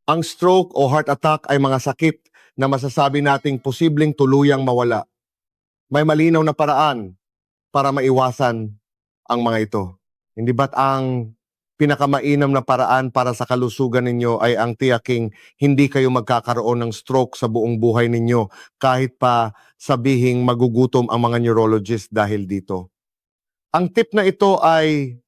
Ang stroke o heart attack ay mga sakit na masasabi nating posibleng tuluyang mawala. May malinaw na paraan para maiwasan ang mga ito. Hindi ba't ang pinakamainam na paraan para sa kalusugan ninyo ay ang tiyaking hindi kayo magkakaroon ng stroke sa buong buhay ninyo kahit pa sabihing magugutom ang mga neurologist dahil dito. Ang tip na ito ay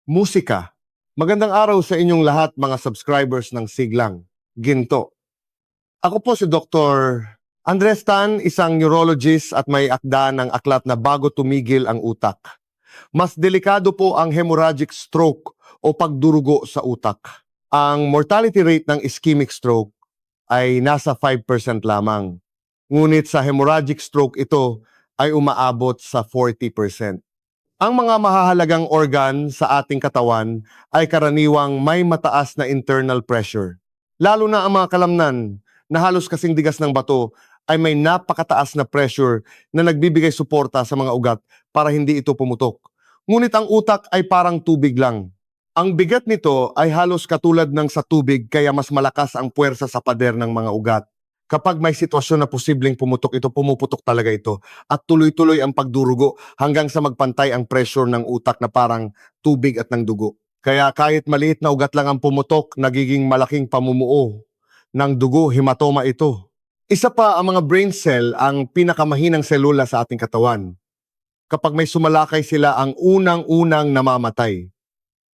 musika. Magandang araw sa inyong lahat mga subscribers ng Siglang Ginto. Ako po si Dr. Andres Tan, isang neurologist at may akda ng aklat na Bago Tumigil ang Utak. Mas delikado po ang hemorrhagic stroke o pagdurugo sa utak. Ang mortality rate ng ischemic stroke ay nasa 5% lamang. Ngunit sa hemorrhagic stroke ito ay umaabot sa 40%. Ang mga mahahalagang organ sa ating katawan ay karaniwang may mataas na internal pressure. Lalo na ang mga kalamnan na halos kasing digas ng bato ay may napakataas na pressure na nagbibigay suporta sa mga ugat para hindi ito pumutok. Ngunit ang utak ay parang tubig lang. Ang bigat nito ay halos katulad ng sa tubig kaya mas malakas ang puwersa sa pader ng mga ugat. Kapag may sitwasyon na posibleng pumutok ito, pumuputok talaga ito at tuloy-tuloy ang pagdurugo hanggang sa magpantay ang pressure ng utak na parang tubig at ng dugo. Kaya kahit maliit na ugat lang ang pumutok, nagiging malaking pamumuo ng dugo, hematoma ito. Isa pa, ang mga brain cell ang pinakamahinang selula sa ating katawan. Kapag may sumalakay sila, ang unang-unang namamatay.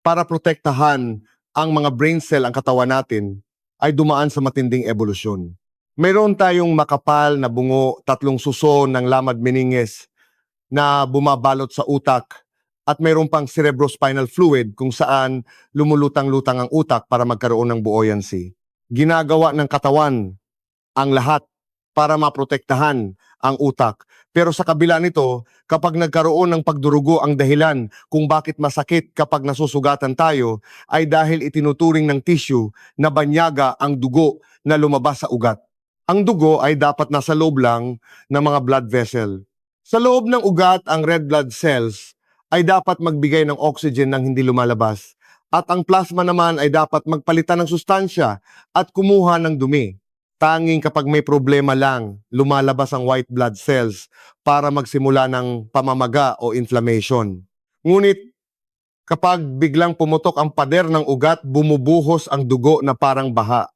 Para protektahan ang mga brain cell ang katawan natin, ay dumaan sa matinding ebolusyon. Mayroon tayong makapal na bungo, 3 suso ng lamad meninges na bumabalot sa utak at mayroon pang cerebrospinal fluid kung saan lumulutang-lutang ang utak para magkaroon ng buoyancy. Ginagawa ng katawan ang lahat para maprotektahan ang utak. Pero sa kabila nito, kapag nagkaroon ng pagdurugo, ang dahilan kung bakit masakit kapag nasusugatan tayo ay dahil itinuturing ng tissue na banyaga ang dugo na lumabas sa ugat. Ang dugo ay dapat nasa loob lang ng mga blood vessel. Sa loob ng ugat, ang red blood cells ay dapat magbigay ng oxygen nang hindi lumalabas. At ang plasma naman ay dapat magpalitan ng sustansya at kumuha ng dumi. Tanging kapag may problema lang, lumalabas ang white blood cells para magsimula ng pamamaga o inflammation. Ngunit kapag biglang pumutok ang pader ng ugat, bumubuhos ang dugo na parang baha.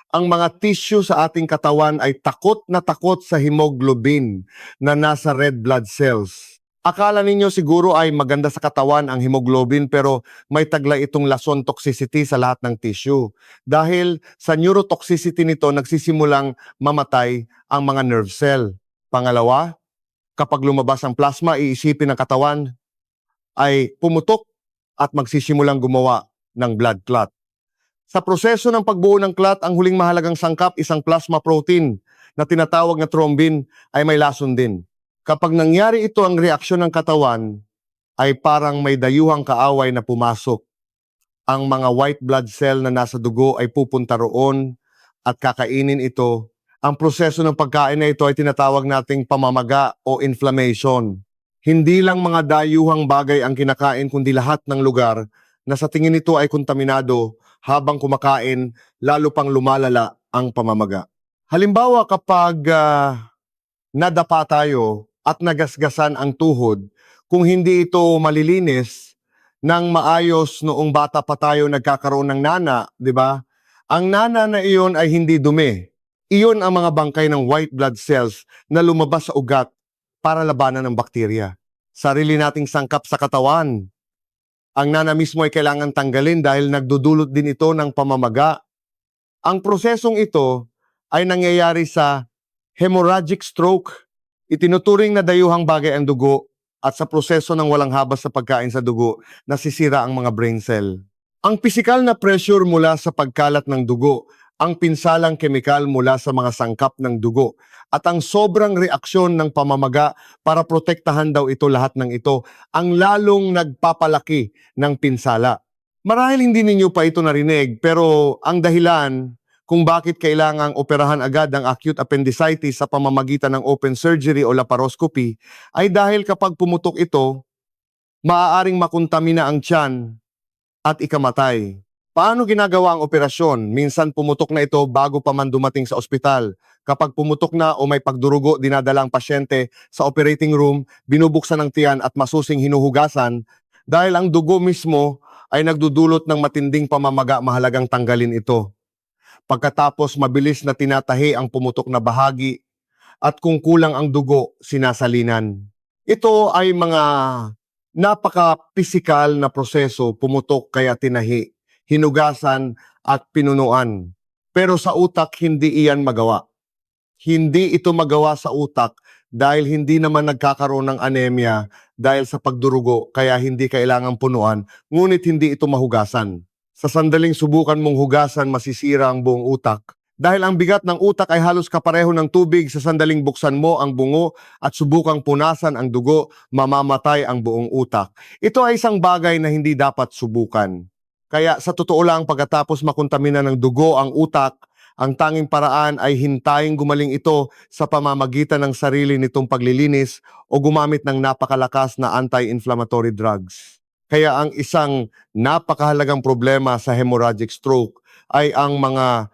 Ang mga tissue sa ating katawan ay takot na takot sa hemoglobin na nasa red blood cells. Akala ninyo siguro ay maganda sa katawan ang hemoglobin pero may taglay itong Lason toxicity sa lahat ng tissue. Dahil sa neurotoxicity nito nagsisimulang mamatay ang mga nerve cell. Pangalawa, kapag lumabas ang plasma, iisipin ng katawan ay pumutok at magsisimulang gumawa ng blood clot. Sa proseso ng pagbuo ng clot, ang huling mahalagang sangkap, isang plasma protein na tinatawag na thrombin ay may lason din. Kapag nangyari ito, ang reaksyon ng katawan ay parang may dayuhang kaaway na pumasok. Ang mga white blood cell na nasa dugo ay pupunta roon at kakainin ito. Ang proseso ng pagkain na ito ay tinatawag nating pamamaga o inflammation. Hindi lang mga dayuhang bagay ang kinakain kundi lahat ng lugar na sa tingin nito ay kontaminado habang kumakain, lalo pang lumalala ang pamamaga. Halimbawa kapag nadapa tayo at nagasgasan ang tuhod, kung hindi ito malilinis ng maayos noong bata pa tayo nagkakaroon ng nana, di ba? Ang nana na iyon ay hindi dumi. Iyon ang mga bangkay ng white blood cells na lumabas sa ugat para labanan ng bakterya. Sarili nating sangkap sa katawan. Ang nana mismo ay kailangan tanggalin dahil nagdudulot din ito ng pamamaga. Ang prosesong ito ay nangyayari sa hemorrhagic stroke. Itinuturing na dayuhang bagay ang dugo at sa proseso ng walang habas sa pagkain sa dugo, nasisira ang mga brain cell. Ang pisikal na pressure mula sa pagkalat ng dugo, ang pinsalang kemikal mula sa mga sangkap ng dugo, at ang sobrang reaksyon ng pamamaga para protektahan daw ito lahat ng ito, ang lalong nagpapalaki ng pinsala. Marahil hindi ninyo pa ito narinig, pero ang dahilan kung bakit kailangang operahan agad ang acute appendicitis sa pamamagitan ng open surgery o laparoscopy ay dahil kapag pumutok ito, maaaring makontamina ang tiyan at ikamatay. Paano ginagawa ang operasyon? Minsan pumutok na ito bago pa man dumating sa ospital. Kapag pumutok na o may pagdurugo, dinadala ang pasyente sa operating room, binubuksan ang tiyan at masusing hinuhugasan dahil ang dugo mismo ay nagdudulot ng matinding pamamaga, mahalagang tanggalin ito. Pagkatapos mabilis na tinatahi ang pumutok na bahagi at kung kulang ang dugo, sinasalinan. Ito ay mga napaka-pisikal na proseso, pumutok kaya tinahi, hinugasan at pinunuan. Pero sa utak, hindi iyan magawa. Hindi ito magawa sa utak dahil hindi naman nagkakaroon ng anemia dahil sa pagdurugo kaya hindi kailangang punuan, ngunit hindi ito mahugasan. Sa sandaling subukan mong hugasan, masisira ang buong utak. Dahil ang bigat ng utak ay halos kapareho ng tubig, sa sandaling buksan mo ang bungo at subukang punasan ang dugo, mamamatay ang buong utak. Ito ay isang bagay na hindi dapat subukan. Kaya sa totoo lang, pagkatapos makontamina ng dugo ang utak, ang tanging paraan ay hintayin gumaling ito sa pamamagitan ng sarili nitong paglilinis o gumamit ng napakalakas na anti-inflammatory drugs. Kaya ang isang napakahalagang problema sa hemorrhagic stroke ay ang mga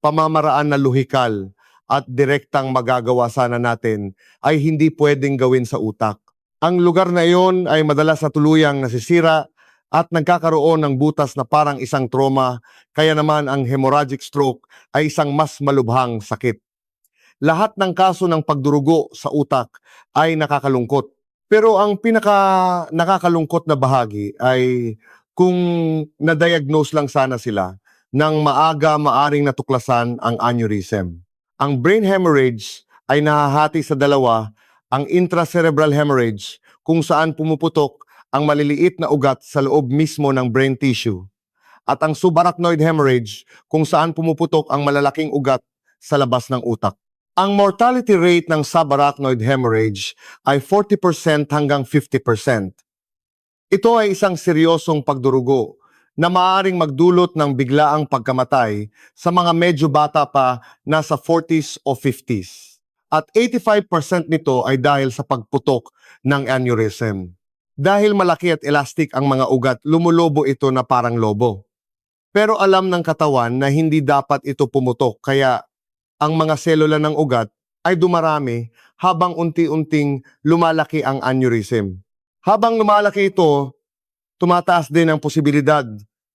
pamamaraan na lohikal at direktang magagawa sana natin ay hindi pwedeng gawin sa utak. Ang lugar na iyon ay madalas na tuluyang nasisira at nagkakaroon ng butas na parang isang trauma, kaya naman ang hemorrhagic stroke ay isang mas malubhang sakit. Lahat ng kaso ng pagdurugo sa utak ay nakakalungkot. Pero ang pinaka nakakalungkot na bahagi ay kung na-diagnose lang sana sila nang maaga, maaring natuklasan ang aneurysm. Ang brain hemorrhage ay nahahati sa dalawa, ang intracerebral hemorrhage kung saan pumuputok ang maliliit na ugat sa loob mismo ng brain tissue at ang subarachnoid hemorrhage kung saan pumuputok ang malalaking ugat sa labas ng utak. Ang mortality rate ng subarachnoid hemorrhage ay 40% hanggang 50%. Ito ay isang seryosong pagdurugo na maaaring magdulot ng biglaang pagkamatay sa mga medyo bata pa, nasa 40s o 50s. At 85% nito ay dahil sa pagputok ng aneurysm. Dahil malaki at elastic ang mga ugat, lumulobo ito na parang lobo. Pero alam ng katawan na hindi dapat ito pumutok, kaya ang mga selula ng ugat ay dumarami habang unti-unting lumalaki ang aneurysm. Habang lumalaki ito, tumataas din ang posibilidad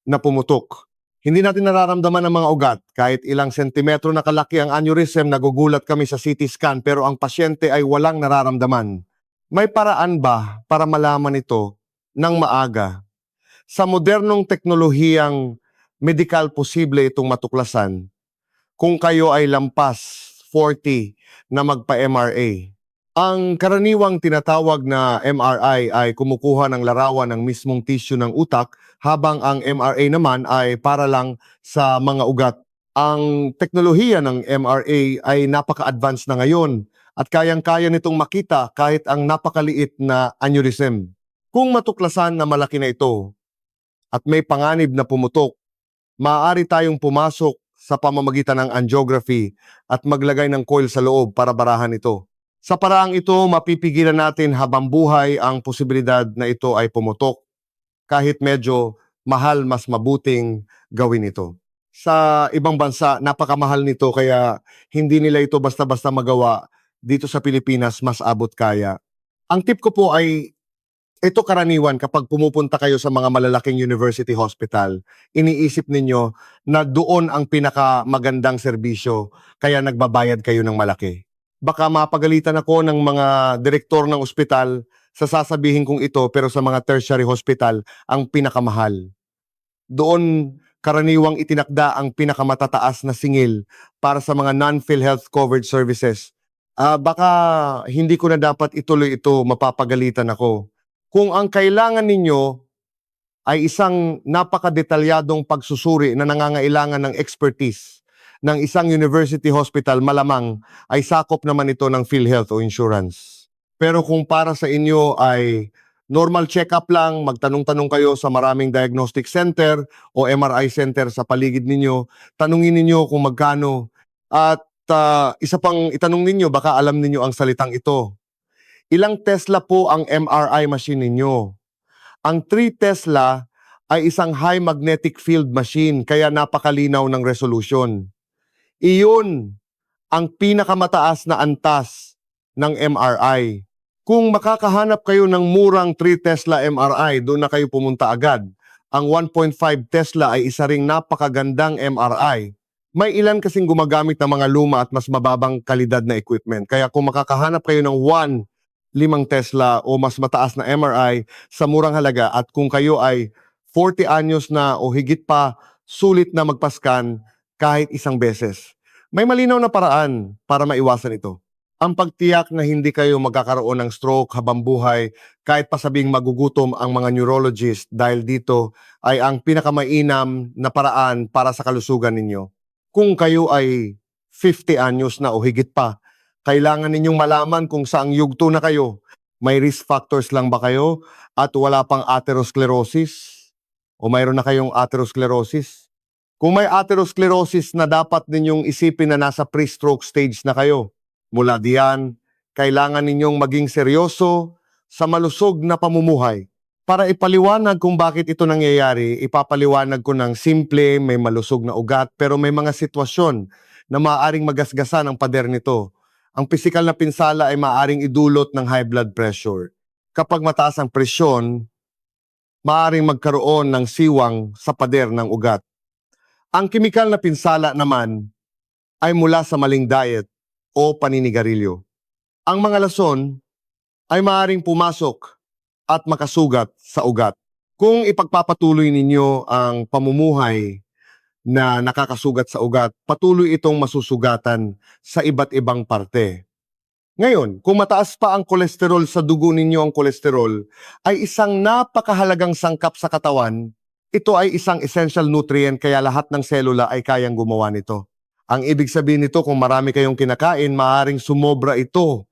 na pumutok. Hindi natin nararamdaman ang mga ugat. Kahit ilang sentimetro na kalaki ang aneurysm, nagugulat kami sa CT scan pero ang pasyente ay walang nararamdaman. May paraan ba para malaman ito ng maaga? Sa modernong teknolohiyang medikal, posible itong matuklasan kung kayo ay lampas 40 na magpa-MRA. Ang karaniwang tinatawag na MRI ay kumukuha ng larawan ng mismong tissue ng utak, habang ang MRA naman ay para lang sa mga ugat. Ang teknolohiya ng MRA ay napaka-advanced na ngayon at kayang-kaya nitong makita kahit ang napakaliit na aneurysm. Kung matuklasan na malaki na ito at may panganib na pumutok, maaari tayong pumasok sa pamamagitan ng angiography at maglagay ng coil sa loob para barahan ito. Sa paraang ito, mapipigilan natin habang buhay ang posibilidad na ito ay pumutok. Kahit medyo mahal, mas mabuting gawin ito. Sa ibang bansa, napakamahal nito kaya hindi nila ito basta-basta magawa. Dito sa Pilipinas, mas abot kaya. Ang tip ko po ay ito karaniwan kapag pumupunta kayo sa mga malalaking university hospital, iniisip ninyo na doon ang pinakamagandang serbisyo kaya nagbabayad kayo ng malaki. Baka mapagalitan ako ng mga direktor ng ospital sa sasabihin kong ito, pero sa mga tertiary hospital, ang pinakamahal. Doon karaniwang itinakda ang pinakamatataas na singil para sa mga non-PhilHealth covered services. Baka hindi ko na dapat ituloy ito, mapapagalitan ako. Kung ang kailangan ninyo ay isang napakadetalyadong pagsusuri na nangangailangan ng expertise ng isang university hospital, malamang ay sakop naman ito ng PhilHealth o insurance. Pero kung para sa inyo ay normal check-up lang, magtanong-tanong kayo sa maraming diagnostic center o MRI center sa paligid ninyo, tanungin ninyo kung magkano. At isa pang itanong ninyo, baka alam ninyo ang salitang ito. Ilang Tesla po ang MRI machine ninyo? Ang 3 Tesla ay isang high magnetic field machine kaya napakalinaw ng resolution. Iyon ang pinakamataas na antas ng MRI. Kung makakahanap kayo ng murang 3 Tesla MRI, doon na kayo pumunta agad. Ang 1.5 Tesla ay isa ring napakagandang MRI. May ilan kasing gumagamit ng mga luma at mas mababang kalidad na equipment. Kaya kung makakahanap kayo ng 5 Tesla o mas mataas na MRI sa murang halaga at kung kayo ay 40 anyos na o higit pa, sulit na magpaskan kahit isang beses. May malinaw na paraan para maiwasan ito. Ang pagtiyak na hindi kayo magkakaroon ng stroke habang buhay kahit pa sabing magugutom ang mga neurologist dahil dito ay ang pinakamainam na paraan para sa kalusugan ninyo. Kung kayo ay 50 anyos na o higit pa, kailangan ninyong malaman kung saang yugto na kayo. May risk factors lang ba kayo at wala pang atherosclerosis? O mayroon na kayong atherosclerosis? Kung may atherosclerosis na dapat ninyong isipin na nasa pre-stroke stage na kayo, mula diyan, kailangan ninyong maging seryoso sa malusog na pamumuhay. Para ipaliwanag kung bakit ito nangyayari, ipapaliwanag ko ng simple, may malusog na ugat, pero may mga sitwasyon na maaaring magasgasan ang pader nito. Ang pisikal na pinsala ay maaaring idulot ng high blood pressure. Kapag mataas ang presyon, maaaring magkaroon ng siwang sa pader ng ugat. Ang kimikal na pinsala naman ay mula sa maling diet o paninigarilyo. Ang mga lason ay maaaring pumasok at makasugat sa ugat. Kung ipagpapatuloy ninyo ang pamumuhay na nakakasugat sa ugat, patuloy itong masusugatan sa iba't ibang parte. Ngayon, kung mataas pa ang kolesterol sa dugo ninyo, ang kolesterol ay isang napakahalagang sangkap sa katawan. Ito ay isang essential nutrient kaya lahat ng selula ay kayang gumawa nito. Ang ibig sabihin nito, kung marami kayong kinakain, maaaring sumobra ito.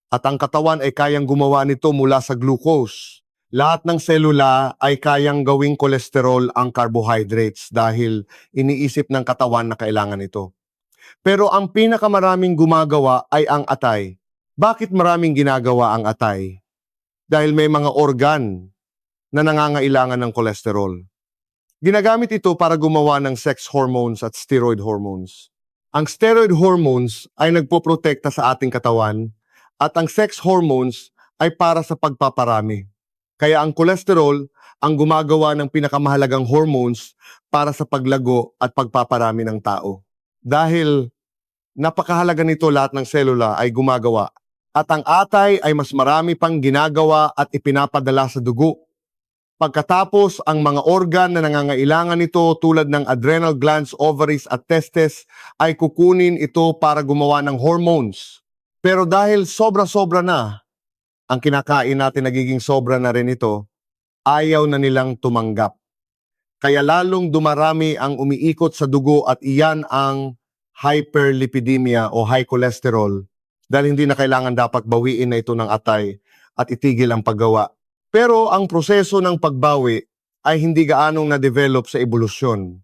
At ang katawan ay kayang gumawa nito mula sa glucose. Lahat ng selula ay kayang gawing kolesterol ang carbohydrates dahil iniisip ng katawan na kailangan ito. Pero ang pinakamaraming gumagawa ay ang atay. Bakit maraming ginagawa ang atay? Dahil may mga organ na nangangailangan ng kolesterol. Ginagamit ito para gumawa ng sex hormones at steroid hormones. Ang steroid hormones ay nagpoprotekta sa ating katawan at ang sex hormones ay para sa pagpaparami. Kaya ang kolesterol ang gumagawa ng pinakamahalagang hormones para sa paglago at pagpaparami ng tao. Dahil napakahalaga nito, lahat ng selula ay gumagawa. At ang atay ay mas marami pang ginagawa at ipinapadala sa dugo. Pagkatapos, ang mga organ na nangangailangan nito tulad ng adrenal glands, ovaries at testes ay kukunin ito para gumawa ng hormones. Pero dahil sobra-sobra na, ang kinakain natin nagiging sobra na rin ito, ayaw na nilang tumanggap. Kaya lalong dumarami ang umiikot sa dugo at iyan ang hyperlipidemia o high cholesterol dahil hindi na kailangan dapat bawiin na ito ng atay at itigil ang paggawa. Pero ang proseso ng pagbawi ay hindi gaanong na-develop sa ebolusyon.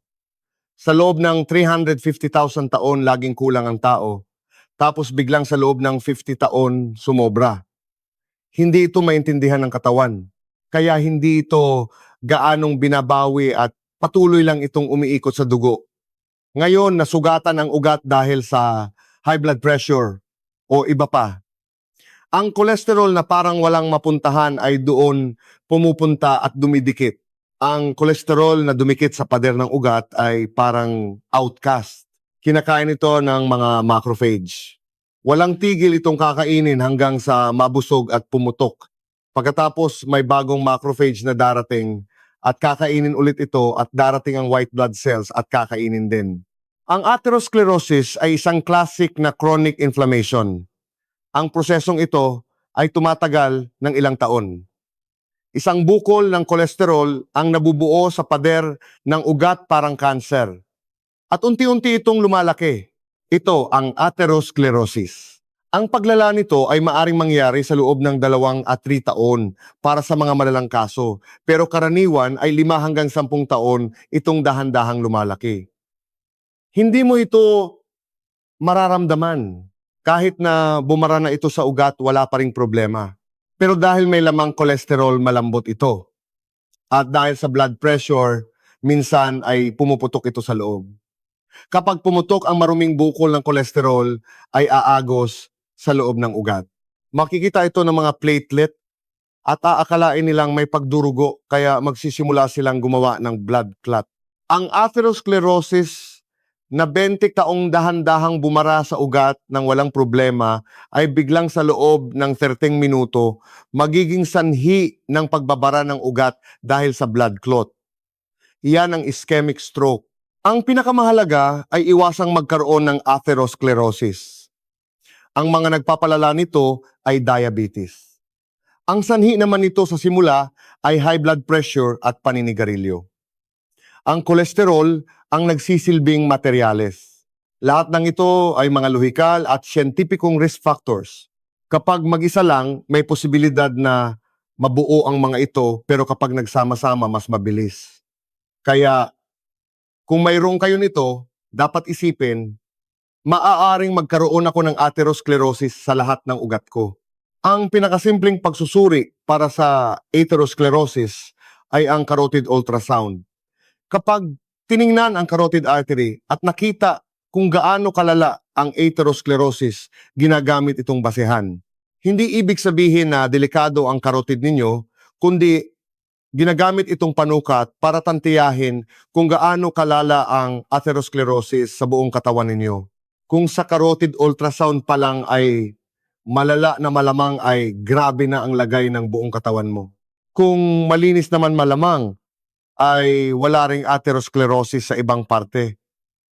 Sa loob ng 350,000 taon, laging kulang ang tao. Tapos biglang sa loob ng 50 taon, sumobra. Hindi ito maintindihan ng katawan. Kaya hindi ito gaanong binabawi at patuloy lang itong umiikot sa dugo. Ngayon, nasugatan ang ugat dahil sa high blood pressure o iba pa. Ang kolesterol na parang walang mapuntahan ay doon pumupunta at dumidikit. Ang kolesterol na dumikit sa pader ng ugat ay parang outcast. Kinakain ito ng mga macrophage. Walang tigil itong kakainin hanggang sa mabusog at pumutok. Pagkatapos may bagong macrophage na darating at kakainin ulit ito at darating ang white blood cells at kakainin din. Ang atherosclerosis ay isang classic na chronic inflammation. Ang prosesong ito ay tumatagal ng ilang taon. Isang bukol ng kolesterol ang nabubuo sa pader ng ugat parang cancer. At unti-unti itong lumalaki. Ito ang atherosclerosis. Ang paglala nito ay maaring mangyari sa loob ng 2 at 3 taon para sa mga malalang kaso. Pero karaniwan ay 5 hanggang 10 taon itong dahan-dahang lumalaki. Hindi mo ito mararamdaman. Kahit na bumara na ito sa ugat, wala pa ring problema. Pero dahil may lamang kolesterol, malambot ito. At dahil sa blood pressure, minsan ay pumuputok ito sa loob. Kapag pumutok ang maruming bukol ng kolesterol, ay aagos sa loob ng ugat. Makikita ito ng mga platelet at aakalain nilang may pagdurugo kaya magsisimula silang gumawa ng blood clot. Ang atherosclerosis na 20 taong dahan-dahang bumara sa ugat ng walang problema ay biglang sa loob ng 30 minuto magiging sanhi ng pagbabara ng ugat dahil sa blood clot. Iyan ang ischemic stroke. Ang pinakamahalaga ay iwasang magkaroon ng atherosclerosis. Ang mga nagpapalala nito ay diabetes. Ang sanhi naman nito sa simula ay high blood pressure at paninigarilyo. Ang kolesterol ang nagsisilbing materyales. Lahat ng ito ay mga lohikal at siyentipikong risk factors. Kapag mag-isa lang, may posibilidad na mabuo ang mga ito, pero kapag nagsama-sama, mas mabilis. Kaya, kung mayroong kayo nito, dapat isipin, maaaring magkaroon ako ng atherosclerosis sa lahat ng ugat ko. Ang pinakasimpleng pagsusuri para sa atherosclerosis ay ang carotid ultrasound. Kapag tiningnan ang carotid artery at nakita kung gaano kalala ang atherosclerosis, ginagamit itong basehan. Hindi ibig sabihin na delikado ang carotid ninyo, kundi ginagamit itong panukat para tantiyahin kung gaano kalala ang atherosclerosis sa buong katawan ninyo. Kung sa carotid ultrasound pa lang ay malala na malamang ay grabe na ang lagay ng buong katawan mo. Kung malinis naman malamang, ay wala ring atherosclerosis sa ibang parte.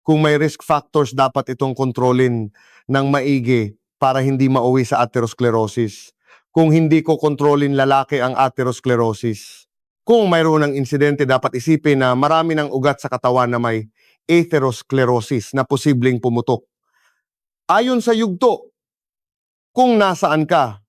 Kung may risk factors, dapat itong kontrolin ng maigi para hindi mauwi sa atherosclerosis. Kung hindi ko kontrolin lalaki ang atherosclerosis. Kung mayroon ng insidente, dapat isipin na marami ng ugat sa katawan na may atherosclerosis na posibleng pumutok. Ayon sa yugto, kung nasaan ka,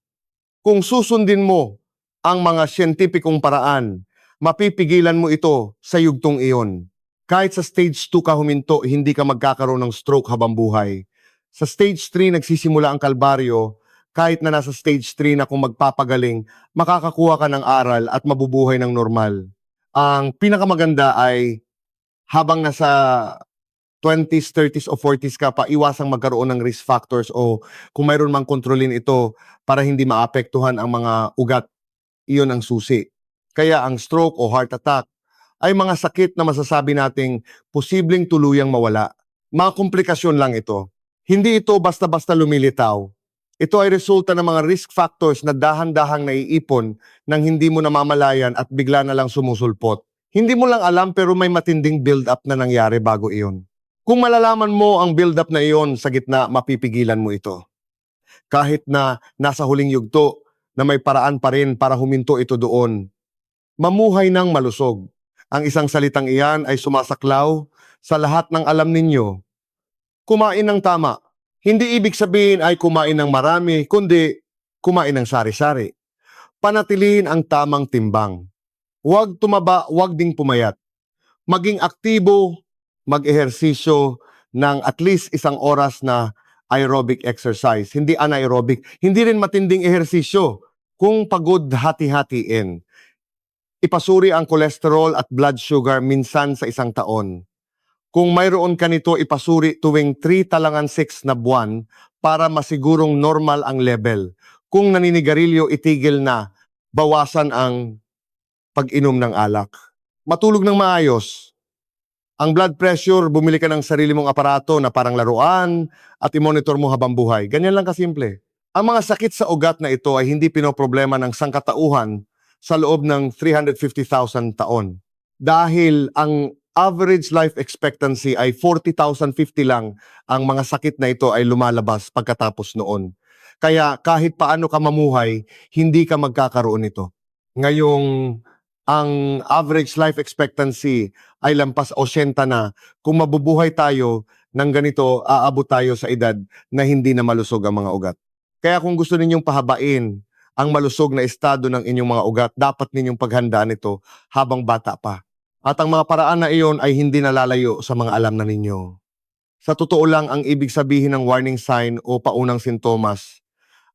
kung susundin mo ang mga siyentipikong paraan, mapipigilan mo ito sa yugtong iyon. Kahit sa stage 2 ka huminto, hindi ka magkakaroon ng stroke habang buhay. Sa stage 3 nagsisimula ang kalbaryo, kahit na nasa stage 3 na kung magpapagaling, makakakuha ka ng aral at mabubuhay ng normal. Ang pinakamaganda ay habang nasa 20s, 30s o 40s ka pa, iwasang magkaroon ng risk factors o kung mayroon mang kontrolin ito para hindi maapektuhan ang mga ugat, iyon ang susi. Kaya ang stroke o heart attack ay mga sakit na masasabi nating posibleng tuluyang mawala. Mga komplikasyon lang ito. Hindi ito basta-basta lumilitaw. Ito ay resulta ng mga risk factors na dahan-dahang naiipon nang hindi mo namamalayan at bigla na lang sumusulpot. Hindi mo lang alam pero may matinding build-up na nangyari bago iyon. Kung malalaman mo ang build-up na iyon sa gitna, mapipigilan mo ito. Kahit na nasa huling yugto na may paraan pa rin para huminto ito doon. Mamuhay ng malusog. Ang isang salitang iyan ay sumasaklaw sa lahat ng alam ninyo. Kumain ng tama. Hindi ibig sabihin ay kumain ng marami, kundi kumain ng sari-sari. Panatilihin ang tamang timbang. Huwag tumaba, huwag ding pumayat. Maging aktibo, mag-ehersisyo ng at least 1 oras na aerobic exercise. Hindi anaerobic. Hindi rin matinding ehersisyo. Kung pagod, hati-hatiin. Ipasuri ang cholesterol at blood sugar minsan sa 1 taon. Kung mayroon ka nito, ipasuri tuwing 3-6 na buwan para masigurong normal ang level. Kung naninigarilyo, itigil na, bawasan ang pag-inom ng alak. Matulog ng maayos. Ang blood pressure, bumili ka ng sarili mong aparato na parang laruan at i-monitor mo habang buhay. Ganyan lang kasimple. Ang mga sakit sa ugat na ito ay hindi pinoproblema ng sangkatauhan sa loob ng 350,000 taon. Dahil ang average life expectancy ay 40,050 lang, ang mga sakit na ito ay lumalabas pagkatapos noon. Kaya kahit paano ka mamuhay, hindi ka magkakaroon nito. Ngayong ang average life expectancy ay lampas 80 na, kung mabubuhay tayo ng ganito, aabot tayo sa edad na hindi na malusog ang mga ugat. Kaya kung gusto ninyong pahabain ang malusog na estado ng inyong mga ugat, dapat ninyong paghandaan ito habang bata pa. At ang mga paraan na iyon ay hindi nalalayo sa mga alam na ninyo. Sa totoo lang, ang ibig sabihin ng warning sign o paunang sintomas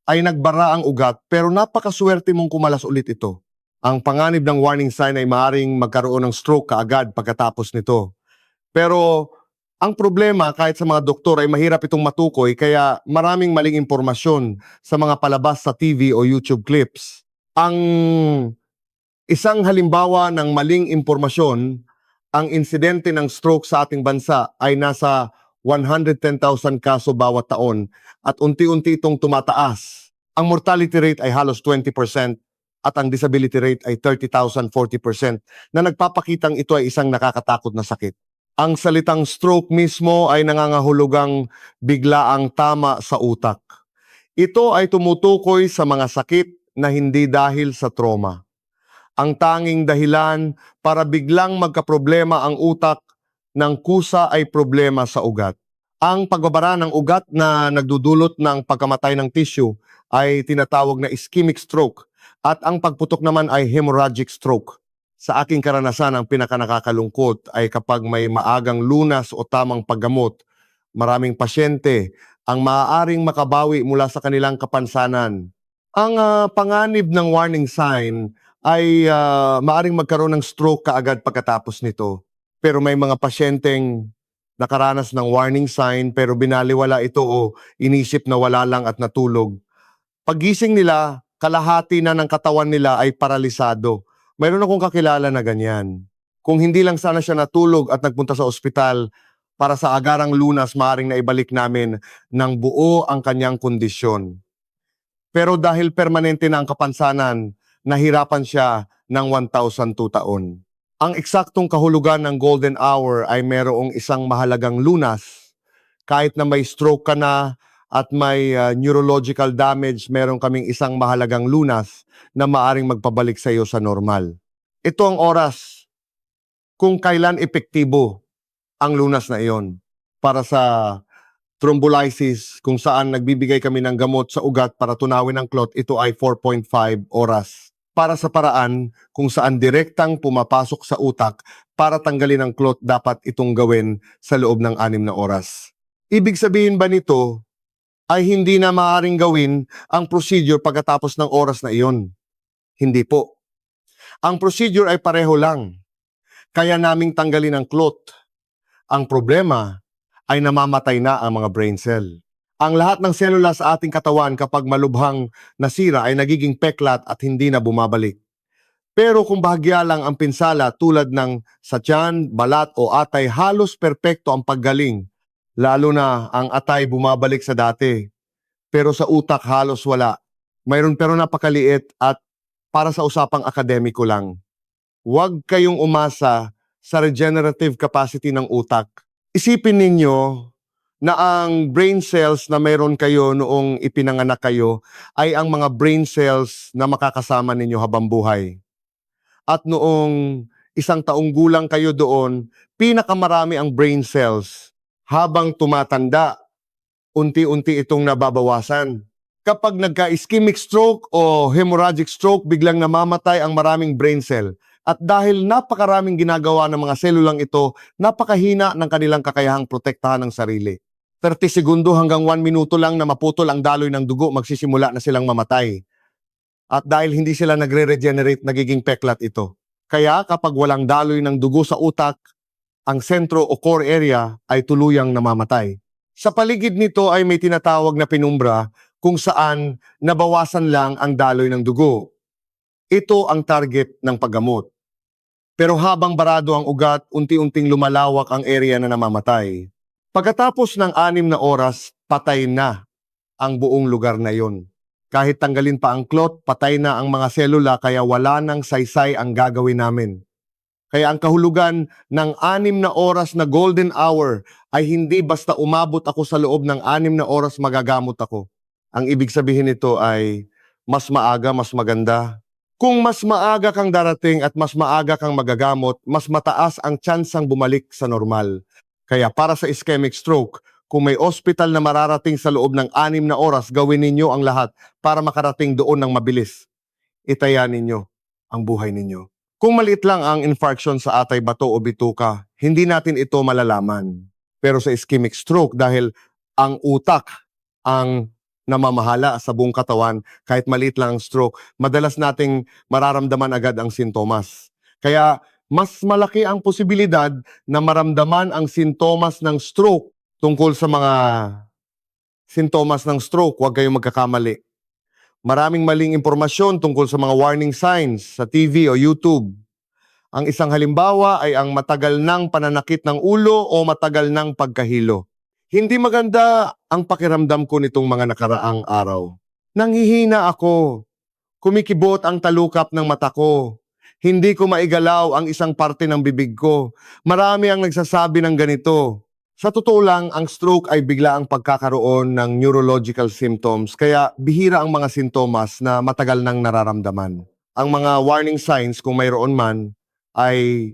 ay nagbara ang ugat pero napakaswerte mong kumalas ulit ito. Ang panganib ng warning sign ay maaaring magkaroon ng stroke kaagad pagkatapos nito. Pero ang problema kahit sa mga doktor ay mahirap itong matukoy kaya maraming maling impormasyon sa mga palabas sa TV o YouTube clips. Ang isang halimbawa ng maling impormasyon, ang insidente ng stroke sa ating bansa ay nasa 110,000 kaso bawat taon at unti-unti itong tumataas. Ang mortality rate ay halos 20% at ang disability rate ay 30,000, 40% na nagpapakitang ito ay isang nakakatakot na sakit. Ang salitang stroke mismo ay nangangahulugang biglaang tama sa utak. Ito ay tumutukoy sa mga sakit na hindi dahil sa trauma. Ang tanging dahilan para biglang magkaproblema ang utak ng kusa ay problema sa ugat. Ang pagbabara ng ugat na nagdudulot ng pagkamatay ng tissue ay tinatawag na ischemic stroke at ang pagputok naman ay hemorrhagic stroke. Sa aking karanasan, ang pinakanakakalungkot ay kapag may maagang lunas o tamang paggamot, maraming pasyente ang maaaring makabawi mula sa kanilang kapansanan. Ang panganib ng warning sign ay maaaring magkaroon ng stroke kaagad pagkatapos nito. Pero may mga pasyenteng nakaranas ng warning sign pero binaliwala ito o inisip na wala lang at natulog. Paggising nila, kalahati na ng katawan nila ay paralisado. Mayroon akong kakilala na ganyan. Kung hindi lang sana siya natulog at nagpunta sa ospital para sa agarang lunas, maaaring naibalik namin ng buo ang kanyang kondisyon. Pero dahil permanente na ang kapansanan, nahirapan siya ng 1,002 taon. Ang eksaktong kahulugan ng golden hour ay mayroong isang mahalagang lunas. Kahit na may stroke ka na at may neurological damage, meron kaming isang mahalagang lunas na maaring magpabalik sa iyo sa normal. Ito ang oras kung kailan epektibo ang lunas na iyon. Para sa thrombolysis, kung saan nagbibigay kami ng gamot sa ugat para tunawin ang clot, ito ay 4.5 oras. Para sa paraan kung saan direktang pumapasok sa utak para tanggalin ang clot, dapat itong gawin sa loob ng 6 na oras. Ibig sabihin ba nito ay hindi na maaaring gawin ang procedure pagkatapos ng oras na iyon? Hindi po. Ang procedure ay pareho lang. Kaya naming tanggalin ang clot. Ang problema ay namamatay na ang mga brain cell. Ang lahat ng selula sa ating katawan kapag malubhang nasira ay nagiging peklat at hindi na bumabalik. Pero kung bahagya lang ang pinsala tulad ng sa tiyan, balat o atay, halos perpekto ang paggaling. Lalo na ang atay bumabalik sa dati. Pero sa utak halos wala. Mayroon pero napakaliit at para sa usapang akademiko lang. Huwag kayong umasa sa regenerative capacity ng utak. Isipin ninyo na ang brain cells na mayroon kayo noong ipinanganak kayo ay ang mga brain cells na makakasama ninyo habang buhay. At noong 1 taong gulang kayo doon, pinakamarami ang brain cells. Habang tumatanda, unti-unti itong nababawasan. Kapag nagka-ischemic stroke o hemorrhagic stroke, biglang namamatay ang maraming brain cell. At dahil napakaraming ginagawa ng mga selulang ito, napakahina ng kanilang kakayahang protektahan ng sarili. 30 segundo hanggang 1 minuto lang na maputol ang daloy ng dugo, magsisimula na silang mamatay. At dahil hindi sila nagre-regenerate, nagiging peklat ito. Kaya kapag walang daloy ng dugo sa utak, ang sentro o core area ay tuluyang namamatay. Sa paligid nito ay may tinatawag na penumbra kung saan nabawasan lang ang daloy ng dugo. Ito ang target ng paggamot. Pero habang barado ang ugat, unti-unting lumalawak ang area na namamatay. Pagkatapos ng 6 na oras, patay na ang buong lugar na yon. Kahit tanggalin pa ang clot, patay na ang mga selula kaya wala nang saysay ang gagawin namin. Kaya ang kahulugan ng 6 na oras na golden hour ay hindi basta umabot ako sa loob ng 6 na oras magagamot ako. Ang ibig sabihin nito ay mas maaga, mas maganda. Kung mas maaga kang darating at mas maaga kang magagamot, mas mataas ang tsansang bumalik sa normal. Kaya para sa ischemic stroke, kung may ospital na mararating sa loob ng 6 na oras, gawin ninyo ang lahat para makarating doon ng mabilis. Itaya ninyo ang buhay ninyo. Kung maliit lang ang infarction sa atay, bato o bituka, hindi natin ito malalaman. Pero sa ischemic stroke, dahil ang utak ang namamahala sa buong katawan kahit maliit lang ang stroke. Madalas nating mararamdaman agad ang sintomas. Kaya mas malaki ang posibilidad na maramdaman ang sintomas ng stroke tungkol sa mga sintomas ng stroke. Huwag kayong magkakamali. Maraming maling impormasyon tungkol sa mga warning signs sa TV o YouTube. Ang isang halimbawa ay ang matagal ng pananakit ng ulo o matagal ng pagkahilo. Hindi maganda ang pakiramdam ko nitong mga nakaraang araw. Nanghihina ako. Kumikibot ang talukap ng mata ko. Hindi ko maigalaw ang isang parte ng bibig ko. Marami ang nagsasabi ng ganito. Sa totoo lang, ang stroke ay bigla ang pagkakaroon ng neurological symptoms, kaya bihira ang mga sintomas na matagal nang nararamdaman. Ang mga warning signs, kung mayroon man, ay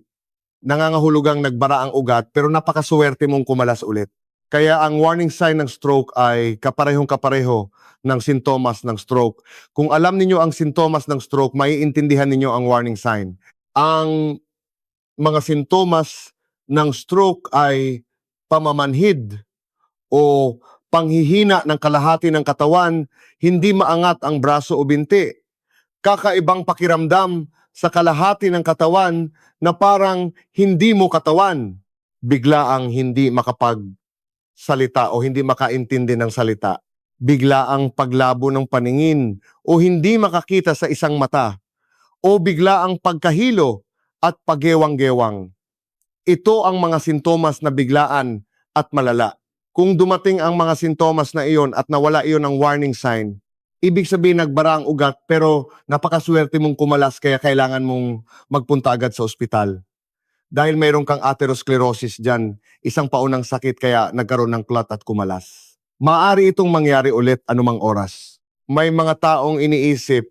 nangangahulugang nagbara ang ugat pero napakaswerte mong kumalas ulit. Kaya ang warning sign ng stroke ay kaparehong-kapareho ng sintomas ng stroke. Kung alam ninyo ang sintomas ng stroke, maiintindihan ninyo ang warning sign. Ang mga sintomas ng stroke ay pamamanhid o panghihina ng kalahati ng katawan, hindi maangat ang braso o binti. Kakaibang pakiramdam sa kalahati ng katawan na parang hindi mo katawan. Bigla ang hindi makapagsalita o hindi makaintindi ng salita. Bigla ang paglabo ng paningin o hindi makakita sa isang mata. O bigla ang pagkahilo at paggewang-gewang. Ito ang mga sintomas na biglaan at malala. Kung dumating ang mga sintomas na iyon at nawala iyon ng warning sign, ibig sabihin nagbara ang ugat pero napakaswerte mong kumalas kaya kailangan mong magpunta agad sa ospital. Dahil mayroon kang atherosclerosis dyan, isang paunang sakit kaya nagkaroon ng clot at kumalas. Maaari itong mangyari ulit anumang oras. May mga taong iniisip,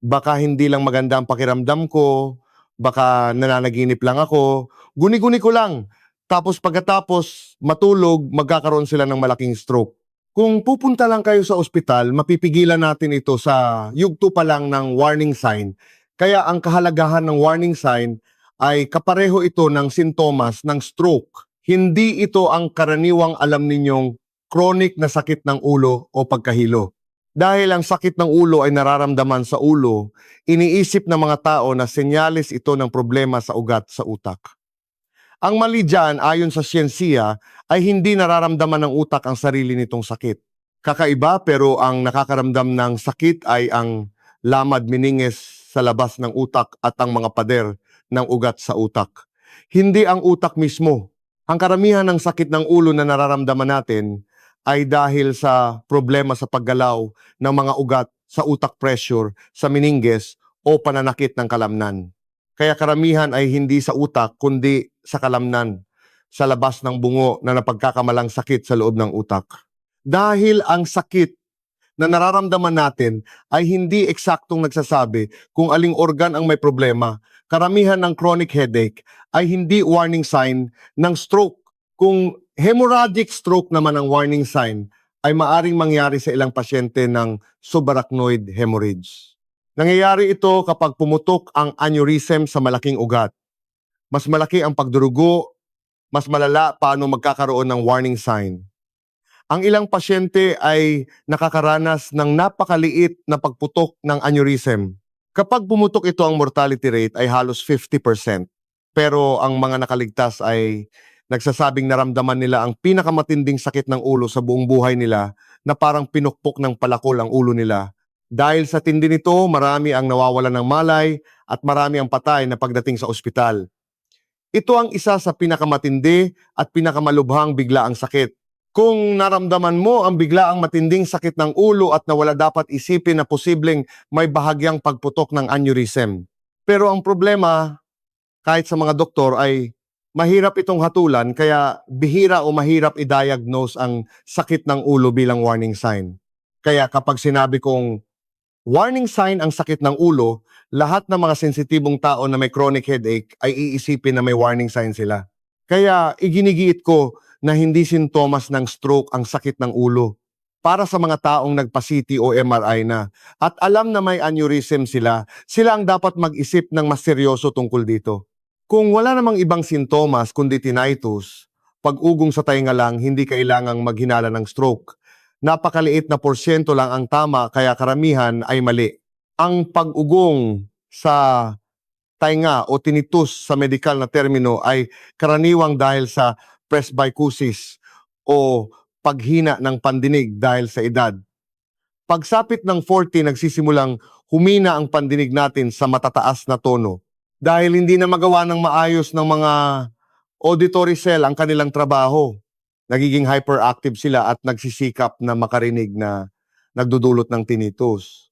baka hindi lang maganda ang pakiramdam ko, baka nananaginip lang ako, guni-guni ko lang. Tapos pagkatapos matulog, magkakaroon sila ng malaking stroke. Kung pupunta lang kayo sa ospital, mapipigilan natin ito sa yugto pa lang ng warning sign. Kaya ang kahalagahan ng warning sign ay kapareho ito ng sintomas ng stroke. Hindi ito ang karaniwang alam ninyong chronic na sakit ng ulo o pagkahilo. Dahil ang sakit ng ulo ay nararamdaman sa ulo, iniisip ng mga tao na senyales ito ng problema sa ugat sa utak. Ang mali dyan, ayon sa siyensiya, ay hindi nararamdaman ng utak ang sarili nitong sakit. Kakaiba pero ang nakakaramdam ng sakit ay ang lamad meninges sa labas ng utak at ang mga pader ng ugat sa utak. Hindi ang utak mismo. Ang karamihan ng sakit ng ulo na nararamdaman natin ay dahil sa problema sa paggalaw ng mga ugat sa utak pressure, sa meninges o pananakit ng kalamnan. Kaya karamihan ay hindi sa utak kundi sa kalamnan, sa labas ng bungo na napagkakamalang sakit sa loob ng utak. Dahil ang sakit na nararamdaman natin ay hindi eksaktong nagsasabi kung aling organ ang may problema, karamihan ng chronic headache ay hindi warning sign ng stroke. Kung hemorrhagic stroke naman ang warning sign, ay maaring mangyari sa ilang pasyente ng subarachnoid hemorrhage. Nangyayari ito kapag pumutok ang aneurysm sa malaking ugat. Mas malaki ang pagdurugo, mas malala paano magkakaroon ng warning sign. Ang ilang pasyente ay nakakaranas ng napakaliit na pagputok ng aneurysm. Kapag pumutok ito, ang mortality rate ay halos 50%. Pero ang mga nakaligtas ay nagsasabing naramdaman nila ang pinakamatinding sakit ng ulo sa buong buhay nila na parang pinukpok ng palakol ang ulo nila. Dahil sa tindi nito, marami ang nawawalan ng malay at marami ang patay na pagdating sa ospital. Ito ang isa sa pinakamatindi at pinakamalubhang biglaang sakit. Kung naramdaman mo ang biglaang matinding sakit ng ulo at nawala dapat isipin na posibleng may bahagyang pagputok ng aneurysm. Pero ang problema, kahit sa mga doktor ay mahirap itong hatulan kaya bihira o mahirap i-diagnose ang sakit ng ulo bilang warning sign. Kaya kapag sinabi kong warning sign ang sakit ng ulo, lahat ng mga sensitibong tao na may chronic headache ay iisipin na may warning sign sila. Kaya iginigiit ko na hindi sintomas ng stroke ang sakit ng ulo. Para sa mga taong nagpa-CT o MRI na at alam na may aneurysm sila ang dapat mag-isip ng mas seryoso tungkol dito. Kung wala namang ibang sintomas kundi tinnitus, pag-ugong sa tainga lang, hindi kailangang maghinala ng stroke. napakaliit na porsyento lang ang tama kaya karamihan ay mali. Ang pag-ugong sa tainga o tinnitus sa medikal na termino ay karaniwang dahil sa presbycusis o paghina ng pandinig dahil sa edad. Pagsapit ng 40, nagsisimulang humina ang pandinig natin sa matataas na tono dahil hindi na magawa ng maayos ng mga auditory cell ang kanilang trabaho. Nagiging hyperactive sila at nagsisikap na makarinig na nagdudulot ng tinnitus.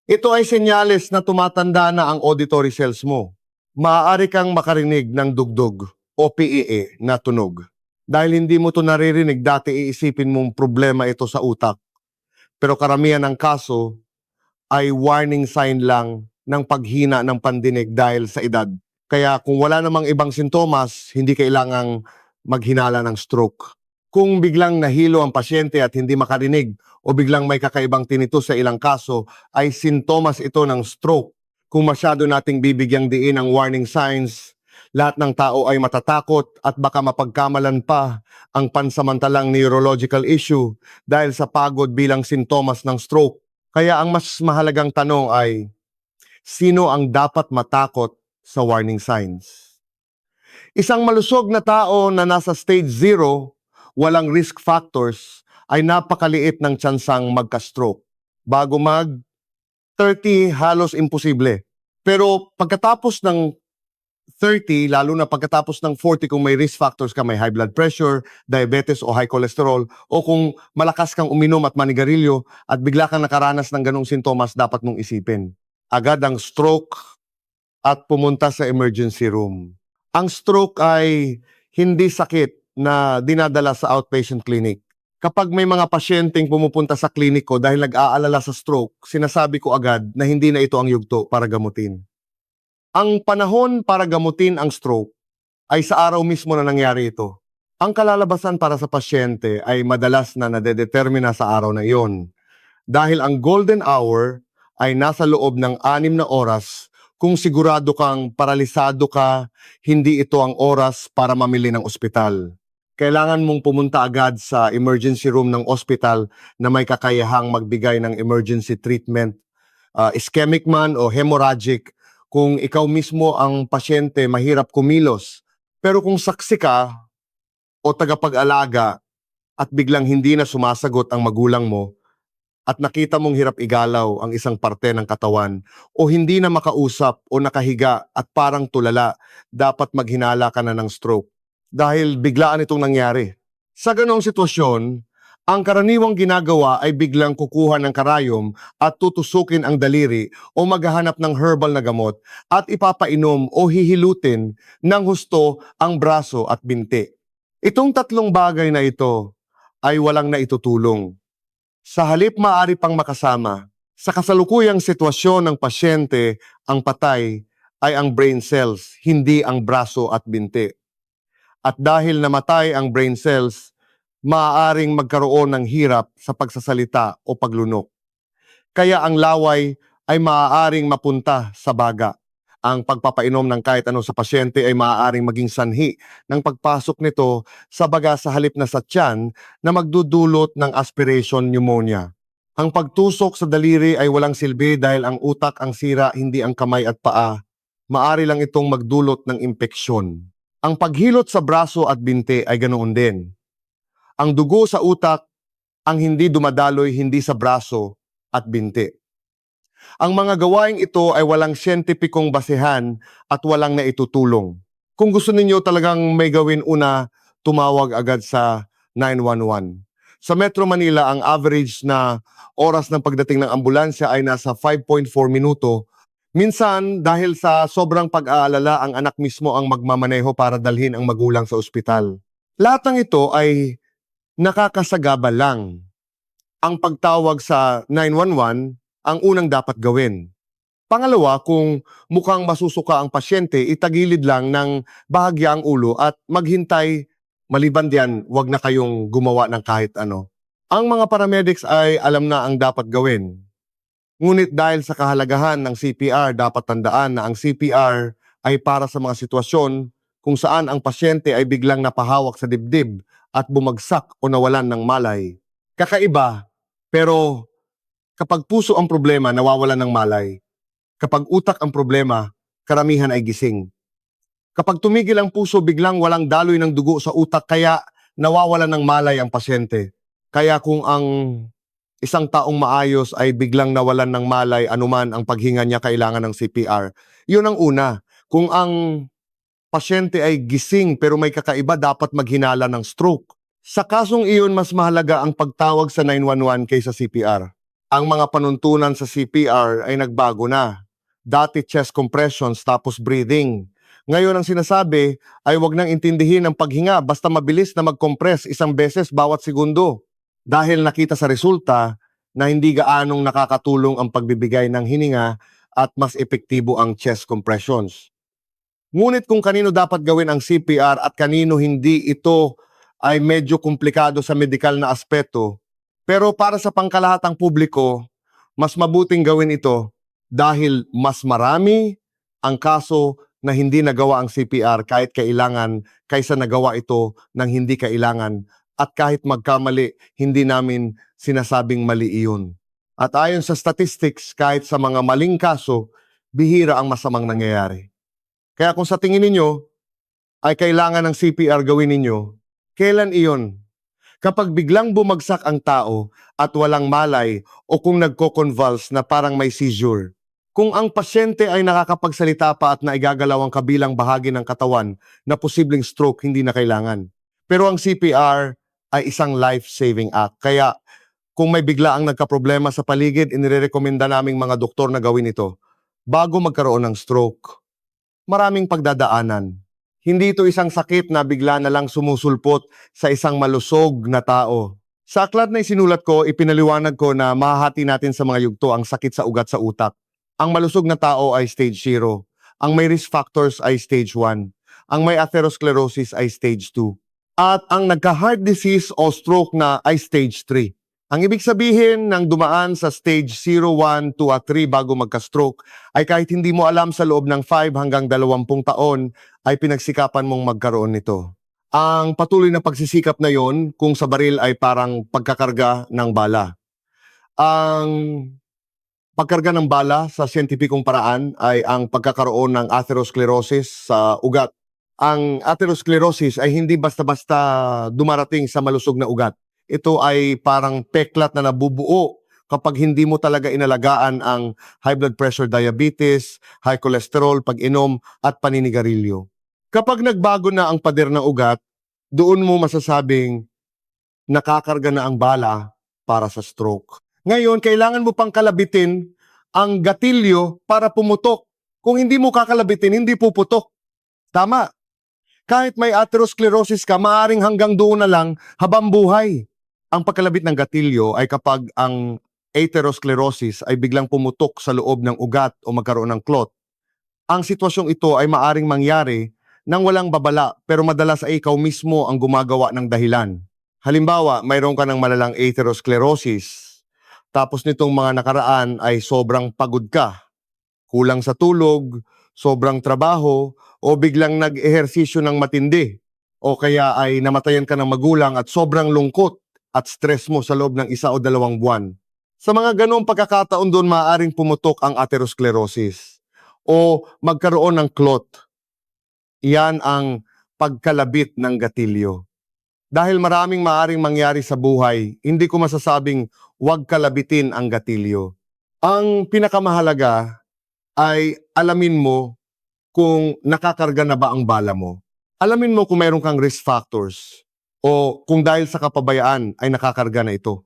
Ito ay senyales na tumatanda na ang auditory cells mo. Maaari kang makarinig ng dugdog o PEE na tunog. Dahil hindi mo ito naririnig, dati iisipin mong problema ito sa utak. Pero karamihan ng kaso ay warning sign lang ng paghina ng pandinig dahil sa edad. Kaya kung wala namang ibang sintomas, hindi kailangang maghinala ng stroke. Kung biglang nahilo ang pasyente at hindi makarinig o biglang may kakaibang tinnitus sa ilang kaso, ay sintomas ito ng stroke. Kung masyado nating bibigyang diin ang warning signs, lahat ng tao ay matatakot at baka mapagkamalan pa ang pansamantalang neurological issue dahil sa pagod bilang sintomas ng stroke. Kaya ang mas mahalagang tanong ay, sino ang dapat matakot sa warning signs? Isang malusog na tao na nasa stage 0, walang risk factors, ay napakaliit ng tsansang magka-stroke. Bago mag-30, halos imposible. Pero pagkatapos ng 30, lalo na pagkatapos ng 40, kung may risk factors ka, may high blood pressure, diabetes o high cholesterol, o kung malakas kang uminom at manigarilyo at bigla kang nakaranas ng ganong sintomas, dapat mong isipin agad ang stroke at pumunta sa emergency room. Ang stroke ay hindi sakit na dinadala sa outpatient clinic. Kapag may mga pasyenteng pumupunta sa klinik ko dahil nag-aalala sa stroke, sinasabi ko agad na hindi na ito ang yugto para gamutin. Ang panahon para gamutin ang stroke ay sa araw mismo na nangyari ito. Ang kalalabasan para sa pasyente ay madalas na nadedetermina sa araw na iyon. Dahil ang golden hour ay nasa loob ng 6 na oras. Kung sigurado kang paralisado ka, hindi ito ang oras para mamili ng ospital. Kailangan mong pumunta agad sa emergency room ng ospital na may kakayahang magbigay ng emergency treatment, ischemic man o hemorrhagic, kung ikaw mismo ang pasyente mahirap kumilos. Pero kung saksi ka o tagapag-alaga at biglang hindi na sumasagot ang magulang mo at nakita mong hirap igalaw ang isang parte ng katawan o hindi na makausap o nakahiga at parang tulala, dapat maghinala ka na ng stroke dahil biglaan itong nangyari. Sa ganong sitwasyon, ang karaniwang ginagawa ay biglang kukuha ng karayom at tutusukin ang daliri o maghahanap ng herbal na gamot at ipapainom o hihilutin ng husto ang braso at binti. Itong tatlong bagay na ito ay walang naitutulong. Sa halip maaari pang makasama, sa kasalukuyang sitwasyon ng pasyente, ang patay ay ang brain cells, hindi ang braso at binti. At dahil namatay ang brain cells, maaaring magkaroon ng hirap sa pagsasalita o paglunok. Kaya ang laway ay maaaring mapunta sa baga. Ang pagpapainom ng kahit ano sa pasyente ay maaaring maging sanhi ng pagpasok nito sa baga sa halip na sa tiyan na magdudulot ng aspiration pneumonia. Ang pagtusok sa daliri ay walang silbi dahil ang utak ang sira, hindi ang kamay at paa. Maaari lang itong magdulot ng impeksyon. Ang paghilot sa braso at binti ay ganoon din. Ang dugo sa utak ang hindi dumadaloy hindi sa braso at binti. Ang mga gawaing ito ay walang siyentipikong basehan at walang naitutulong. Kung gusto ninyo talagang may gawin, una, tumawag agad sa 911. Sa Metro Manila, ang average na oras ng pagdating ng ambulansya ay nasa 5.4 minuto. Minsan, dahil sa sobrang pag-aalala, ang anak mismo ang magmamaneho para dalhin ang magulang sa ospital. Lahat ng ito ay nakakasagaba lang. Ang pagtawag sa 911 ang unang dapat gawin. Pangalawa, kung mukhang masusuka ang pasyente, itagilid lang ng bahagya ang ulo at maghintay. Maliban diyan, wag na kayong gumawa ng kahit ano. Ang mga paramedics ay alam na ang dapat gawin. Ngunit dahil sa kahalagahan ng CPR, dapat tandaan na ang CPR ay para sa mga sitwasyon kung saan ang pasyente ay biglang napahawak sa dibdib at bumagsak o nawalan ng malay. Kakaiba, pero kapag puso ang problema, nawawalan ng malay. Kapag utak ang problema, karamihan ay gising. Kapag tumigil ang puso, biglang walang daloy ng dugo sa utak, kaya nawawalan ng malay ang pasyente. Kaya kung ang isang taong maayos ay biglang nawalan ng malay, anuman ang paghinga niya, kailangan ng CPR. Yun ang una. Kung ang pasyente ay gising pero may kakaiba, dapat maghinala ng stroke. Sa kasong iyon, mas mahalaga ang pagtawag sa 911 kaysa CPR. Ang mga panuntunan sa CPR ay nagbago na. Dati chest compressions tapos breathing. Ngayon ang sinasabi ay wag nang intindihin ang paghinga, basta mabilis na mag-compress isang beses bawat segundo. Dahil nakita sa resulta na hindi gaanong nakakatulong ang pagbibigay ng hininga at mas epektibo ang chest compressions. Ngunit kung kanino dapat gawin ang CPR at kanino hindi, ito ay medyo komplikado sa medikal na aspeto. Pero para sa pangkalahatang publiko, mas mabuting gawin ito dahil mas marami ang kaso na hindi nagawa ang CPR kahit kailangan kaysa nagawa ito ng hindi kailangan. At kahit magkamali, hindi namin sinasabing mali iyon. At ayon sa statistics, kahit sa mga maling kaso, bihira ang masamang nangyayari. Kaya kung sa tingin ninyo ay kailangan ng CPR gawin ninyo, kailan iyon? Kapag biglang bumagsak ang tao at walang malay o kung nagko-convulse na parang may seizure. Kung ang pasyente ay nakakapagsalita pa at naigagalaw ang kabilang bahagi ng katawan na posibleng stroke, hindi na kailangan. Pero ang CPR ay isang life-saving act. Kaya kung may bigla ang nagkaproblema sa paligid, inirekomenda naming mga doktor na gawin ito bago magkaroon ng stroke. Maraming pagdadaanan. Hindi ito isang sakit na bigla na lang sumusulpot sa isang malusog na tao. Sa aklat na isinulat ko, ipinaliwanag ko na mahahati natin sa mga yugto ang sakit sa ugat sa utak. Ang malusog na tao ay stage 0. Ang may risk factors ay stage 1. Ang may atherosclerosis ay stage 2. At ang nagka-heart disease o stroke na ay stage 3. Ang ibig sabihin ng dumaan sa stage 0, 1, 2 at 3 bago magka-stroke ay kahit hindi mo alam, sa loob ng 5 hanggang 20 taon ay pinagsikapan mong magkaroon nito. Ang patuloy na pagsisikap na yon kung sa baril ay parang pagkakarga ng bala. Ang pagkarga ng bala sa siyentipikong paraan ay ang pagkakaroon ng atherosclerosis sa ugat. Ang atherosclerosis ay hindi basta-basta dumarating sa malusog na ugat. Ito ay parang peklat na nabubuo kapag hindi mo talaga inalagaan ang high blood pressure, diabetes, high cholesterol, pag-inom at paninigarilyo. Kapag nagbago na ang pader ng ugat, doon mo masasabing nakakarga na ang bala para sa stroke. Ngayon, kailangan mo pang kalabitin ang gatilyo para pumutok. Kung hindi mo kakalabitin, hindi puputok. Tama. Kahit may atherosclerosis ka, maaring hanggang doon na lang habang buhay. Ang pagkalabit ng gatilyo ay kapag ang atherosclerosis ay biglang pumutok sa loob ng ugat o magkaroon ng clot. Ang sitwasyong ito ay maaring mangyari nang walang babala, pero madalas ay ikaw mismo ang gumagawa ng dahilan. Halimbawa, mayroon ka ng malalang atherosclerosis, tapos nitong mga nakaraan ay sobrang pagod ka, kulang sa tulog, sobrang trabaho, o biglang nag-ehersisyo ng matindi, o kaya ay namatayan ka ng magulang at sobrang lungkot at stress mo sa loob ng 1 o 2 buwan. Sa mga ganong pagkakataon doon, maaaring pumutok ang atherosclerosis o magkaroon ng clot. Iyan ang pagkalabit ng gatilyo. Dahil maraming maaaring mangyari sa buhay, hindi ko masasabing huwag kalabitin ang gatilyo. Ang pinakamahalaga ay alamin mo kung nakakarga na ba ang bala mo. Alamin mo kung mayroon kang risk factors o kung dahil sa kapabayaan ay nakakarga na ito.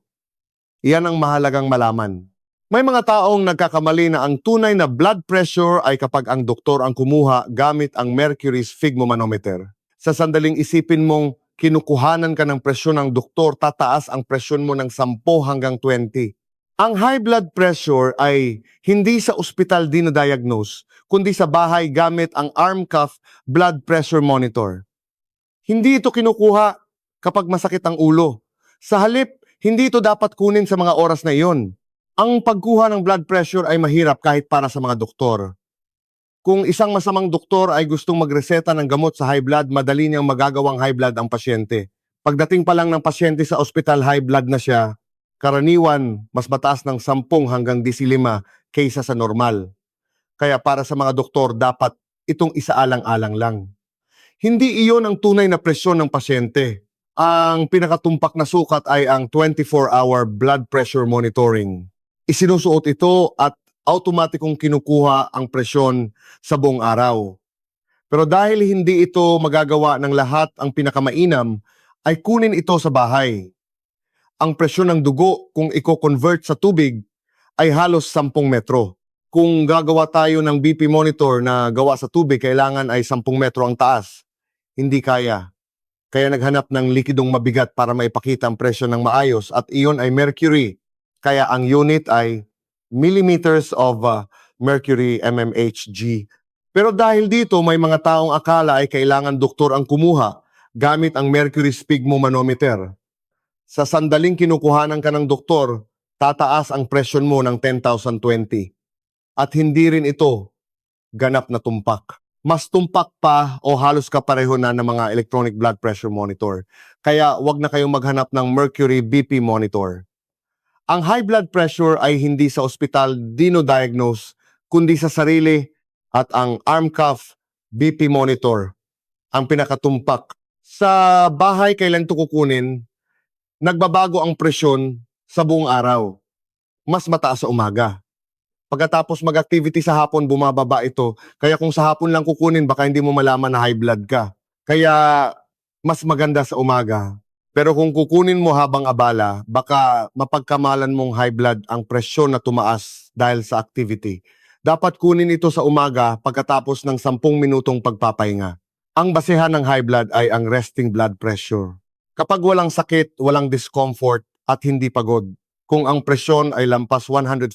Iyan ang mahalagang malaman. May mga taong nagkakamali na ang tunay na blood pressure ay kapag ang doktor ang kumuha gamit ang mercury sphygmomanometer. Sa sandaling isipin mong kinukuhanan ka ng presyon ng doktor, tataas ang presyon mo ng 10 hanggang 20. Ang high blood pressure ay hindi sa ospital dinodiagnose, kundi sa bahay gamit ang arm cuff blood pressure monitor. Hindi ito kinukuha kapag masakit ang ulo. Sa halip, hindi ito dapat kunin sa mga oras na iyon. Ang pagkuha ng blood pressure ay mahirap kahit para sa mga doktor. Kung isang masamang doktor ay gustong magreseta ng gamot sa high blood, madali niyang magagawang high blood ang pasyente. Pagdating pa lang ng pasyente sa ospital, high blood na siya, karaniwan mas mataas ng 10 hanggang 15 kaysa sa normal. Kaya para sa mga doktor, dapat itong isaalang-alang lang. Hindi iyon ang tunay na presyon ng pasyente. Ang pinakatumpak na sukat ay ang 24-hour blood pressure monitoring. Isinusuot ito at automatikong kinukuha ang presyon sa buong araw. Pero dahil hindi ito magagawa ng lahat ang pinakamainam, ay kunin ito sa bahay. Ang presyon ng dugo kung i-convert sa tubig ay halos 10 metro. Kung gagawa tayo ng BP monitor na gawa sa tubig, kailangan ay 10 metro ang taas. Hindi kaya. Kaya naghanap ng likidong mabigat para maipakita ang presyon ng maayos at iyon ay mercury. Kaya ang unit ay millimeters of mercury, mmHg. Pero dahil dito may mga taong akala ay kailangan doktor ang kumuha gamit ang mercury sphygmomanometer. Sa sandaling kinukuhanan ka ng doktor, tataas ang presyon mo ng 10,020. At hindi rin ito ganap na tumpak. Mas tumpak pa o halos kapareho na ng mga electronic blood pressure monitor. Kaya wag na kayong maghanap ng mercury BP monitor. Ang high blood pressure ay hindi sa ospital dino-diagnose, kundi sa sarili at ang arm cuff BP monitor ang pinakatumpak. Sa bahay kailan ito kukunin, nagbabago ang presyon sa buong araw. Mas mataas sa umaga. Pagkatapos mag-activity sa hapon, bumababa ito. Kaya kung sa hapon lang kukunin, baka hindi mo malaman na high blood ka. Kaya mas maganda sa umaga. Pero kung kukunin mo habang abala, baka mapagkamalan mong high blood ang presyon na tumaas dahil sa activity. Dapat kunin ito sa umaga pagkatapos ng 10 minutong pagpapahinga. Ang basehan ng high blood ay ang resting blood pressure. Kapag walang sakit, walang discomfort at hindi pagod. Kung ang presyon ay lampas 140,090,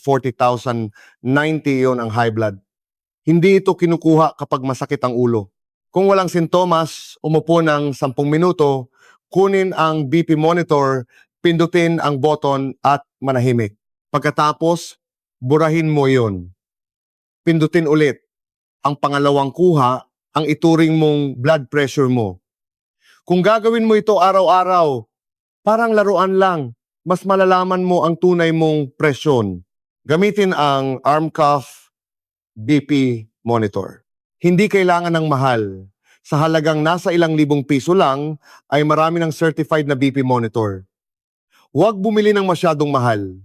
yon ang high blood. Hindi ito kinukuha kapag masakit ang ulo. Kung walang sintomas, umupo ng 10 minuto, kunin ang BP monitor, pindutin ang button at manahimik. Pagkatapos, burahin mo yon. Pindutin ulit. Ang pangalawang kuha, ang ituring mong blood pressure mo. Kung gagawin mo ito araw-araw, parang laruan lang. Mas malalaman mo ang tunay mong presyon. Gamitin ang arm cuff BP monitor. Hindi kailangan ng mahal. Sa halagang nasa ilang libong piso lang, ay marami ng certified na BP monitor. Huwag bumili ng masyadong mahal.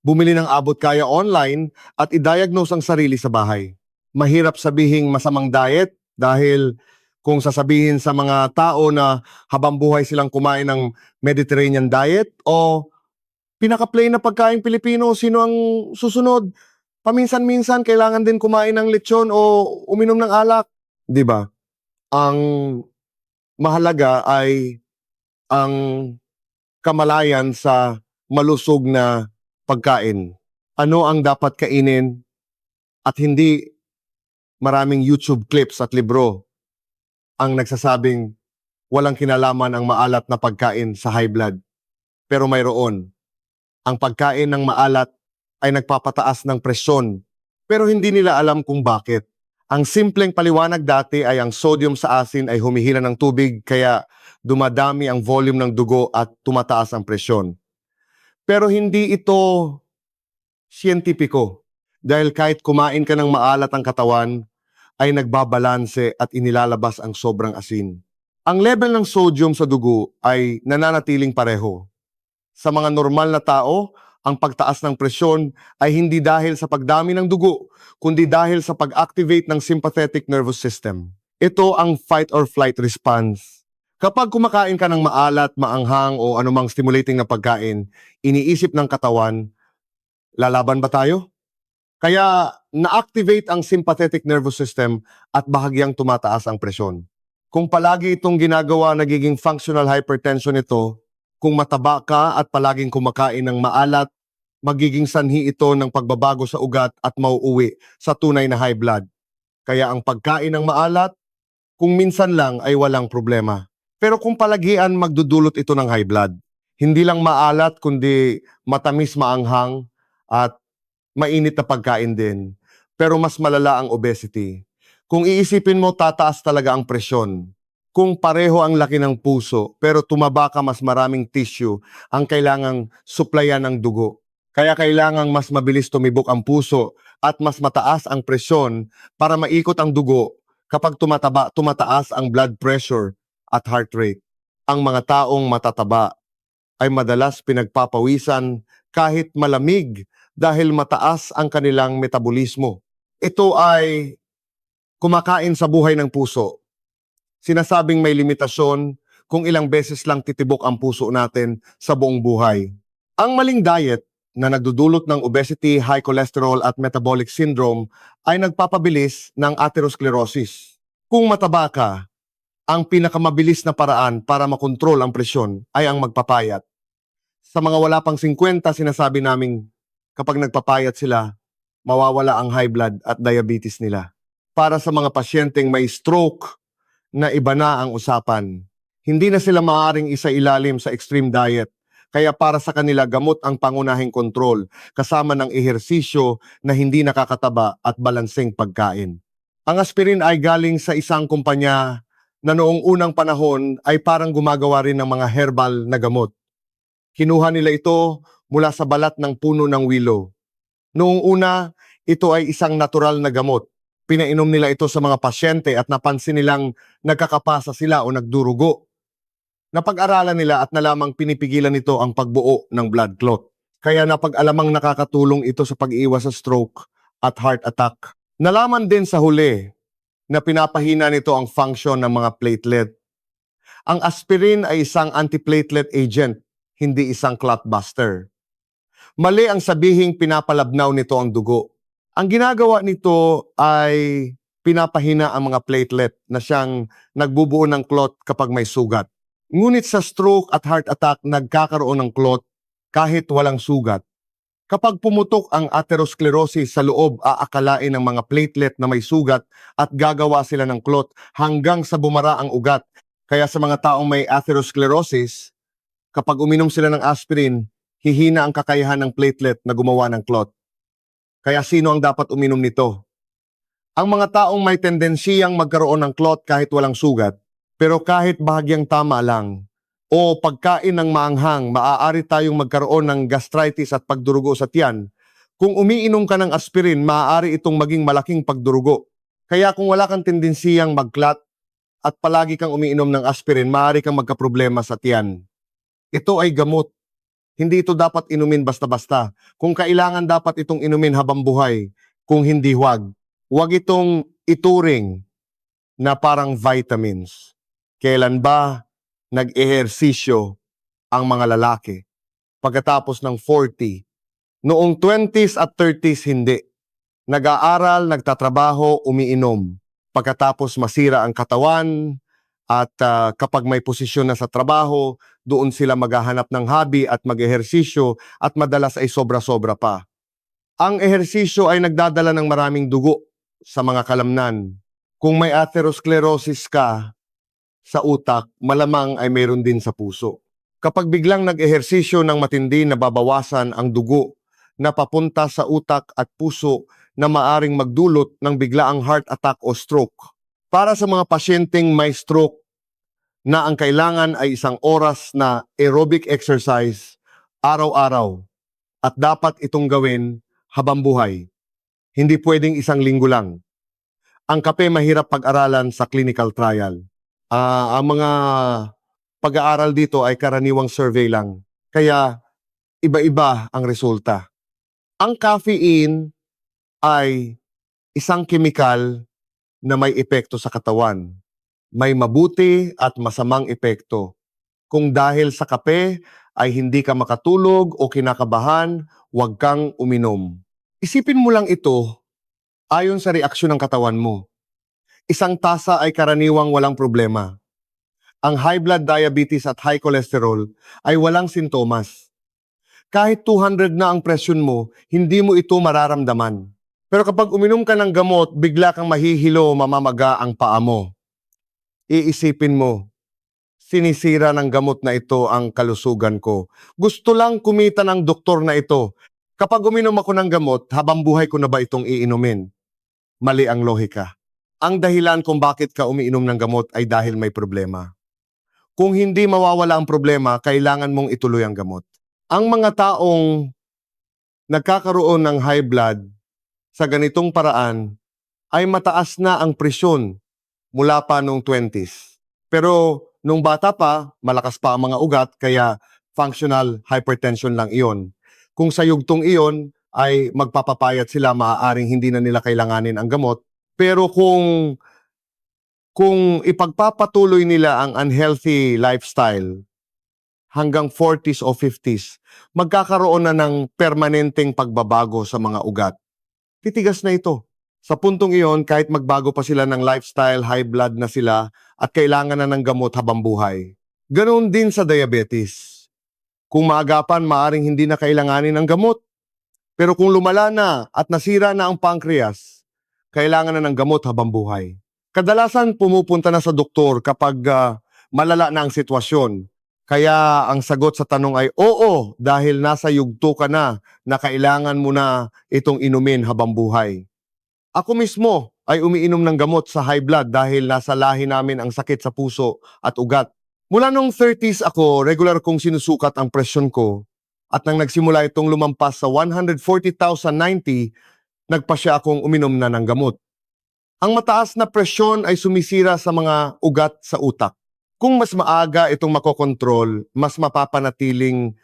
Bumili ng abot kaya online at i-diagnose ang sarili sa bahay. Mahirap sabihing masamang diet dahil kung sasabihin sa mga tao na habang buhay silang kumain ng Mediterranean diet o pinaka-plain na pagkain Pilipino, sino ang susunod? Paminsan-minsan, kailangan din kumain ng lechon o uminom ng alak. Di ba? Ang mahalaga ay ang kamalayan sa malusog na pagkain. Ano ang dapat kainin at hindi maraming YouTube clips at libro ang nagsasabing walang kinalaman ang maalat na pagkain sa high blood. Pero mayroon. Ang pagkain ng maalat ay nagpapataas ng presyon, pero hindi nila alam kung bakit. Ang simpleng paliwanag dati ay ang sodium sa asin ay humihila ng tubig kaya dumadami ang volume ng dugo at tumataas ang presyon. Pero hindi ito siyentipiko dahil kahit kumain ka ng maalat ang katawan ay nagbabalanse at inilalabas ang sobrang asin. Ang level ng sodium sa dugo ay nananatiling pareho. Sa mga normal na tao, ang pagtaas ng presyon ay hindi dahil sa pagdami ng dugo, kundi dahil sa pag-activate ng sympathetic nervous system. Ito ang fight or flight response. Kapag kumakain ka ng maalat, maanghang o anumang stimulating na pagkain, iniisip ng katawan, lalaban ba tayo? Kaya na-activate ang sympathetic nervous system at bahagyang tumataas ang presyon. Kung palagi itong ginagawa, nagiging functional hypertension ito. Kung mataba ka at palaging kumakain ng maalat, magiging sanhi ito ng pagbabago sa ugat at mauuwi sa tunay na high blood. Kaya ang pagkain ng maalat, kung minsan lang ay walang problema. Pero kung palagian, magdudulot ito ng high blood. Hindi lang maalat, kundi matamis, maanghang at mainit na pagkain din. Pero mas malala ang obesity. Kung iisipin mo, tataas talaga ang presyon. Kung pareho ang laki ng puso pero tumaba ka, mas maraming tissue ang kailangang suplayan ng dugo. Kaya kailangang mas mabilis tumibok ang puso at mas mataas ang presyon para maikot ang dugo. Kapag tumataba, tumataas ang blood pressure at heart rate. Ang mga taong matataba ay madalas pinagpapawisan kahit malamig dahil mataas ang kanilang metabolismo. Ito ay kumakain sa buhay ng puso. Sinasabing may limitasyon kung ilang beses lang titibok ang puso natin sa buong buhay. Ang maling diet na nagdudulot ng obesity, high cholesterol at metabolic syndrome ay nagpapabilis ng atherosclerosis. Kung mataba ka, ang pinakamabilis na paraan para makontrol ang presyon ay ang magpapayat. Sa mga wala pang 50, sinasabi naming kapag nagpapayat sila, mawawala ang high blood at diabetes nila. Para sa mga pasyenteng may stroke, na iba na ang usapan. Hindi na sila maaaring isailalim sa extreme diet. Kaya para sa kanila, gamot ang pangunahing kontrol, kasama ng ehersisyo na hindi nakakataba at balanseng pagkain. Ang aspirin ay galing sa isang kumpanya na noong unang panahon ay parang gumagawa rin ng mga herbal na gamot. Kinuha nila ito mula sa balat ng puno ng willow. Noong una, ito ay isang natural na gamot. Pinainom nila ito sa mga pasyente at napansin nilang nagkakapasa sila o nagdurugo. Napag-aralan nila at nalamang pinipigilan nito ang pagbuo ng blood clot. Kaya napag-alamang nakakatulong ito sa pag-iwas sa stroke at heart attack. Nalaman din sa huli na pinapahina nito ang function ng mga platelet. Ang aspirin ay isang antiplatelet agent, hindi isang clot buster. Mali ang sabihing pinapalabnaw nito ang dugo. Ang ginagawa nito ay pinapahina ang mga platelet na siyang nagbubuo ng clot kapag may sugat. Ngunit sa stroke at heart attack, nagkakaroon ng clot kahit walang sugat. Kapag pumutok ang atherosclerosis sa loob, aakalain ng mga platelet na may sugat at gagawa sila ng clot hanggang sa bumara ang ugat. Kaya sa mga taong may atherosclerosis, kapag uminom sila ng aspirin, hihina ang kakayahan ng platelet na gumawa ng clot. Kaya sino ang dapat uminom nito? Ang mga taong may tendensiyang magkaroon ng clot kahit walang sugat, pero kahit bahagyang tama lang, o pagkain ng maanghang, maaari tayong magkaroon ng gastritis at pagdurugo sa tiyan. Kung umiinom ka ng aspirin, maaari itong maging malaking pagdurugo. Kaya kung wala kang tendensiyang mag-clot at palagi kang umiinom ng aspirin, maaari kang magkaproblema sa tiyan. Ito ay gamot. Hindi ito dapat inumin basta-basta. Kung kailangan, dapat itong inumin habang buhay. Kung hindi, huwag. Huwag itong ituring na parang vitamins. Kailan ba nag-ehersisyo ang mga lalaki? Pagkatapos ng 40. Noong 20s at 30s, hindi. Nag-aaral, nagtatrabaho, umiinom. Pagkatapos masira ang katawan at kapag may posisyon na sa trabaho, doon sila maghahanap ng hobby at mag-ehersisyo at madalas ay sobra-sobra pa. Ang ehersisyo ay nagdadala ng maraming dugo sa mga kalamnan. Kung may atherosclerosis ka sa utak, malamang ay mayroon din sa puso. Kapag biglang nag-ehersisyo ng matindi, nababawasan ang dugo na papunta sa utak at puso na maaring magdulot ng biglaang heart attack o stroke. Para sa mga pasyenteng may stroke, na ang kailangan ay isang oras na aerobic exercise araw-araw at dapat itong gawin habang buhay. Hindi pwedeng isang linggo lang. Ang kape mahirap pag-aralan sa clinical trial. Ang mga pag-aaral dito ay karaniwang survey lang. Kaya iba-iba ang resulta. Ang caffeine ay isang kemikal na may epekto sa katawan. May mabuti at masamang epekto. Kung dahil sa kape ay hindi ka makatulog o kinakabahan, huwag kang uminom. Isipin mo lang ito ayon sa reaksyon ng katawan mo. Isang tasa ay karaniwang walang problema. Ang high blood diabetes at high cholesterol ay walang sintomas. Kahit 200 na ang presyon mo, hindi mo ito mararamdaman. Pero kapag uminom ka ng gamot, bigla kang mahihilo, mamamaga ang paa mo. Iisipin mo, sinisira ng gamot na ito ang kalusugan ko. Gusto lang kumita ng doktor na ito. Kapag uminom ako ng gamot, habang buhay ko na ba itong iinumin? Mali ang lohika. Ang dahilan kung bakit ka umiinom ng gamot ay dahil may problema. Kung hindi mawawala ang problema, kailangan mong ituloy ang gamot. Ang mga taong nagkakaroon ng high blood sa ganitong paraan ay mataas na ang presyon mula pa nung 20s. Pero nung bata pa, malakas pa ang mga ugat kaya functional hypertension lang iyon. Kung sa yugtong iyon ay magpapapayat sila, maaaring hindi na nila kailanganin ang gamot. Pero kung ipagpapatuloy nila ang unhealthy lifestyle hanggang 40s o 50s, magkakaroon na ng permanenteng pagbabago sa mga ugat. Titigas na ito. Sa puntong iyon, kahit magbago pa sila ng lifestyle, high blood na sila, at kailangan na ng gamot habang buhay. Ganoon din sa diabetes. Kung maagapan, maaring hindi na kailanganin ng gamot. Pero kung lumala na at nasira na ang pancreas, kailangan na ng gamot habang buhay. Kadalasan pumupunta na sa doktor kapag malala na ang sitwasyon. Kaya ang sagot sa tanong ay oo, dahil nasa yugto ka na kailangan mo na itong inumin habang buhay. Ako mismo ay umiinom ng gamot sa high blood dahil nasa lahi namin ang sakit sa puso at ugat. Mula nung 30s ako, regular kong sinusukat ang presyon ko at nang nagsimula itong lumampas sa 140,090, nagpasya akong uminom na ng gamot. Ang mataas na presyon ay sumisira sa mga ugat sa utak. Kung mas maaga itong makokontrol, mas mapapanatiling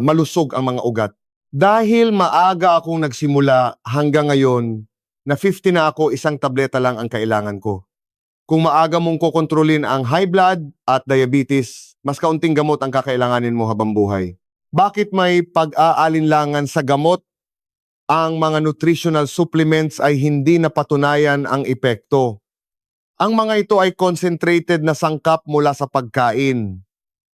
malusog ang mga ugat. Dahil maaga akong nagsimula hanggang ngayon, na 50 na ako, isang tableta lang ang kailangan ko. Kung maaga mong kokontrolin ang high blood at diabetes, mas kaunting gamot ang kakailanganin mo habang buhay. Bakit may pag-aalinlangan sa gamot? Ang mga nutritional supplements ay hindi napatunayan ang epekto. Ang mga ito ay concentrated na sangkap mula sa pagkain.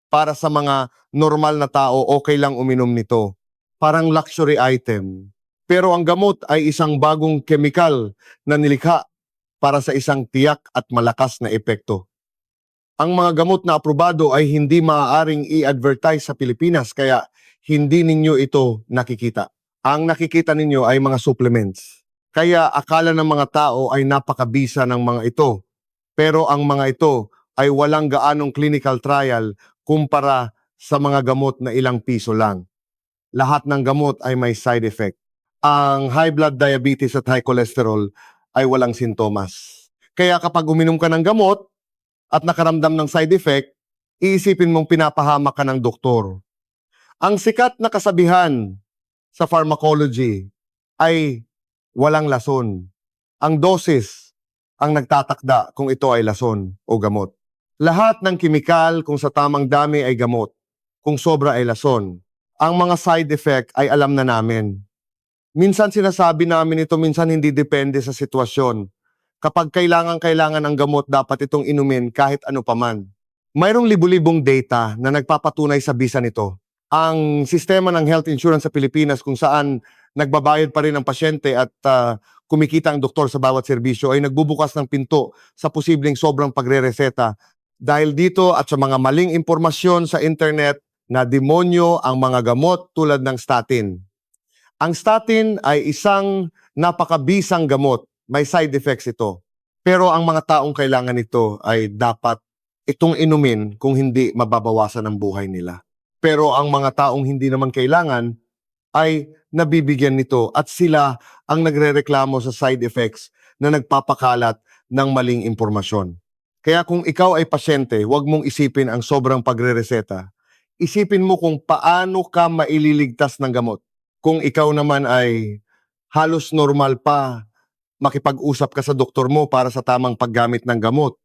Para sa mga normal na tao, okay lang uminom nito. Parang luxury item. Pero ang gamot ay isang bagong kemikal na nilikha para sa isang tiyak at malakas na epekto. Ang mga gamot na aprobado ay hindi maaaring i-advertise sa Pilipinas kaya hindi ninyo ito nakikita. Ang nakikita ninyo ay mga supplements. Kaya akala ng mga tao ay napakabisa ng mga ito. Pero ang mga ito ay walang gaanong clinical trial kumpara sa mga gamot na ilang piso lang. Lahat ng gamot ay may side effect. Ang high blood diabetes at high cholesterol ay walang sintomas. Kaya kapag uminom ka ng gamot at nakaramdam ng side effect, iisipin mong pinapahamak ka ng doktor. Ang sikat na kasabihan sa pharmacology ay walang lason. Ang dosis ang nagtatakda kung ito ay lason o gamot. Lahat ng kimikal kung sa tamang dami ay gamot, kung sobra ay lason. Ang mga side effect ay alam na namin. Minsan sinasabi namin ito, minsan hindi, depende sa sitwasyon. Kapag kailangan ang gamot, dapat itong inumin kahit ano paman. Mayroong libu-libong data na nagpapatunay sa bisa nito. Ang sistema ng health insurance sa Pilipinas kung saan nagbabayad pa rin ang pasyente at kumikita ang doktor sa bawat serbisyo ay nagbubukas ng pinto sa posibleng sobrang pagre-reseta. Dahil dito at sa mga maling impormasyon sa internet na demonyo ang mga gamot tulad ng statin. Ang statin ay isang napakabisang gamot. May side effects ito. Pero ang mga taong kailangan nito ay dapat itong inumin kung hindi mababawasan ang buhay nila. Pero ang mga taong hindi naman kailangan ay nabibigyan nito at sila ang nagrereklamo sa side effects na nagpapakalat ng maling impormasyon. Kaya kung ikaw ay pasyente, huwag mong isipin ang sobrang pagre-reseta. Isipin mo kung paano ka maililigtas ng gamot. Kung ikaw naman ay halos normal pa, makipag-usap ka sa doktor mo para sa tamang paggamit ng gamot.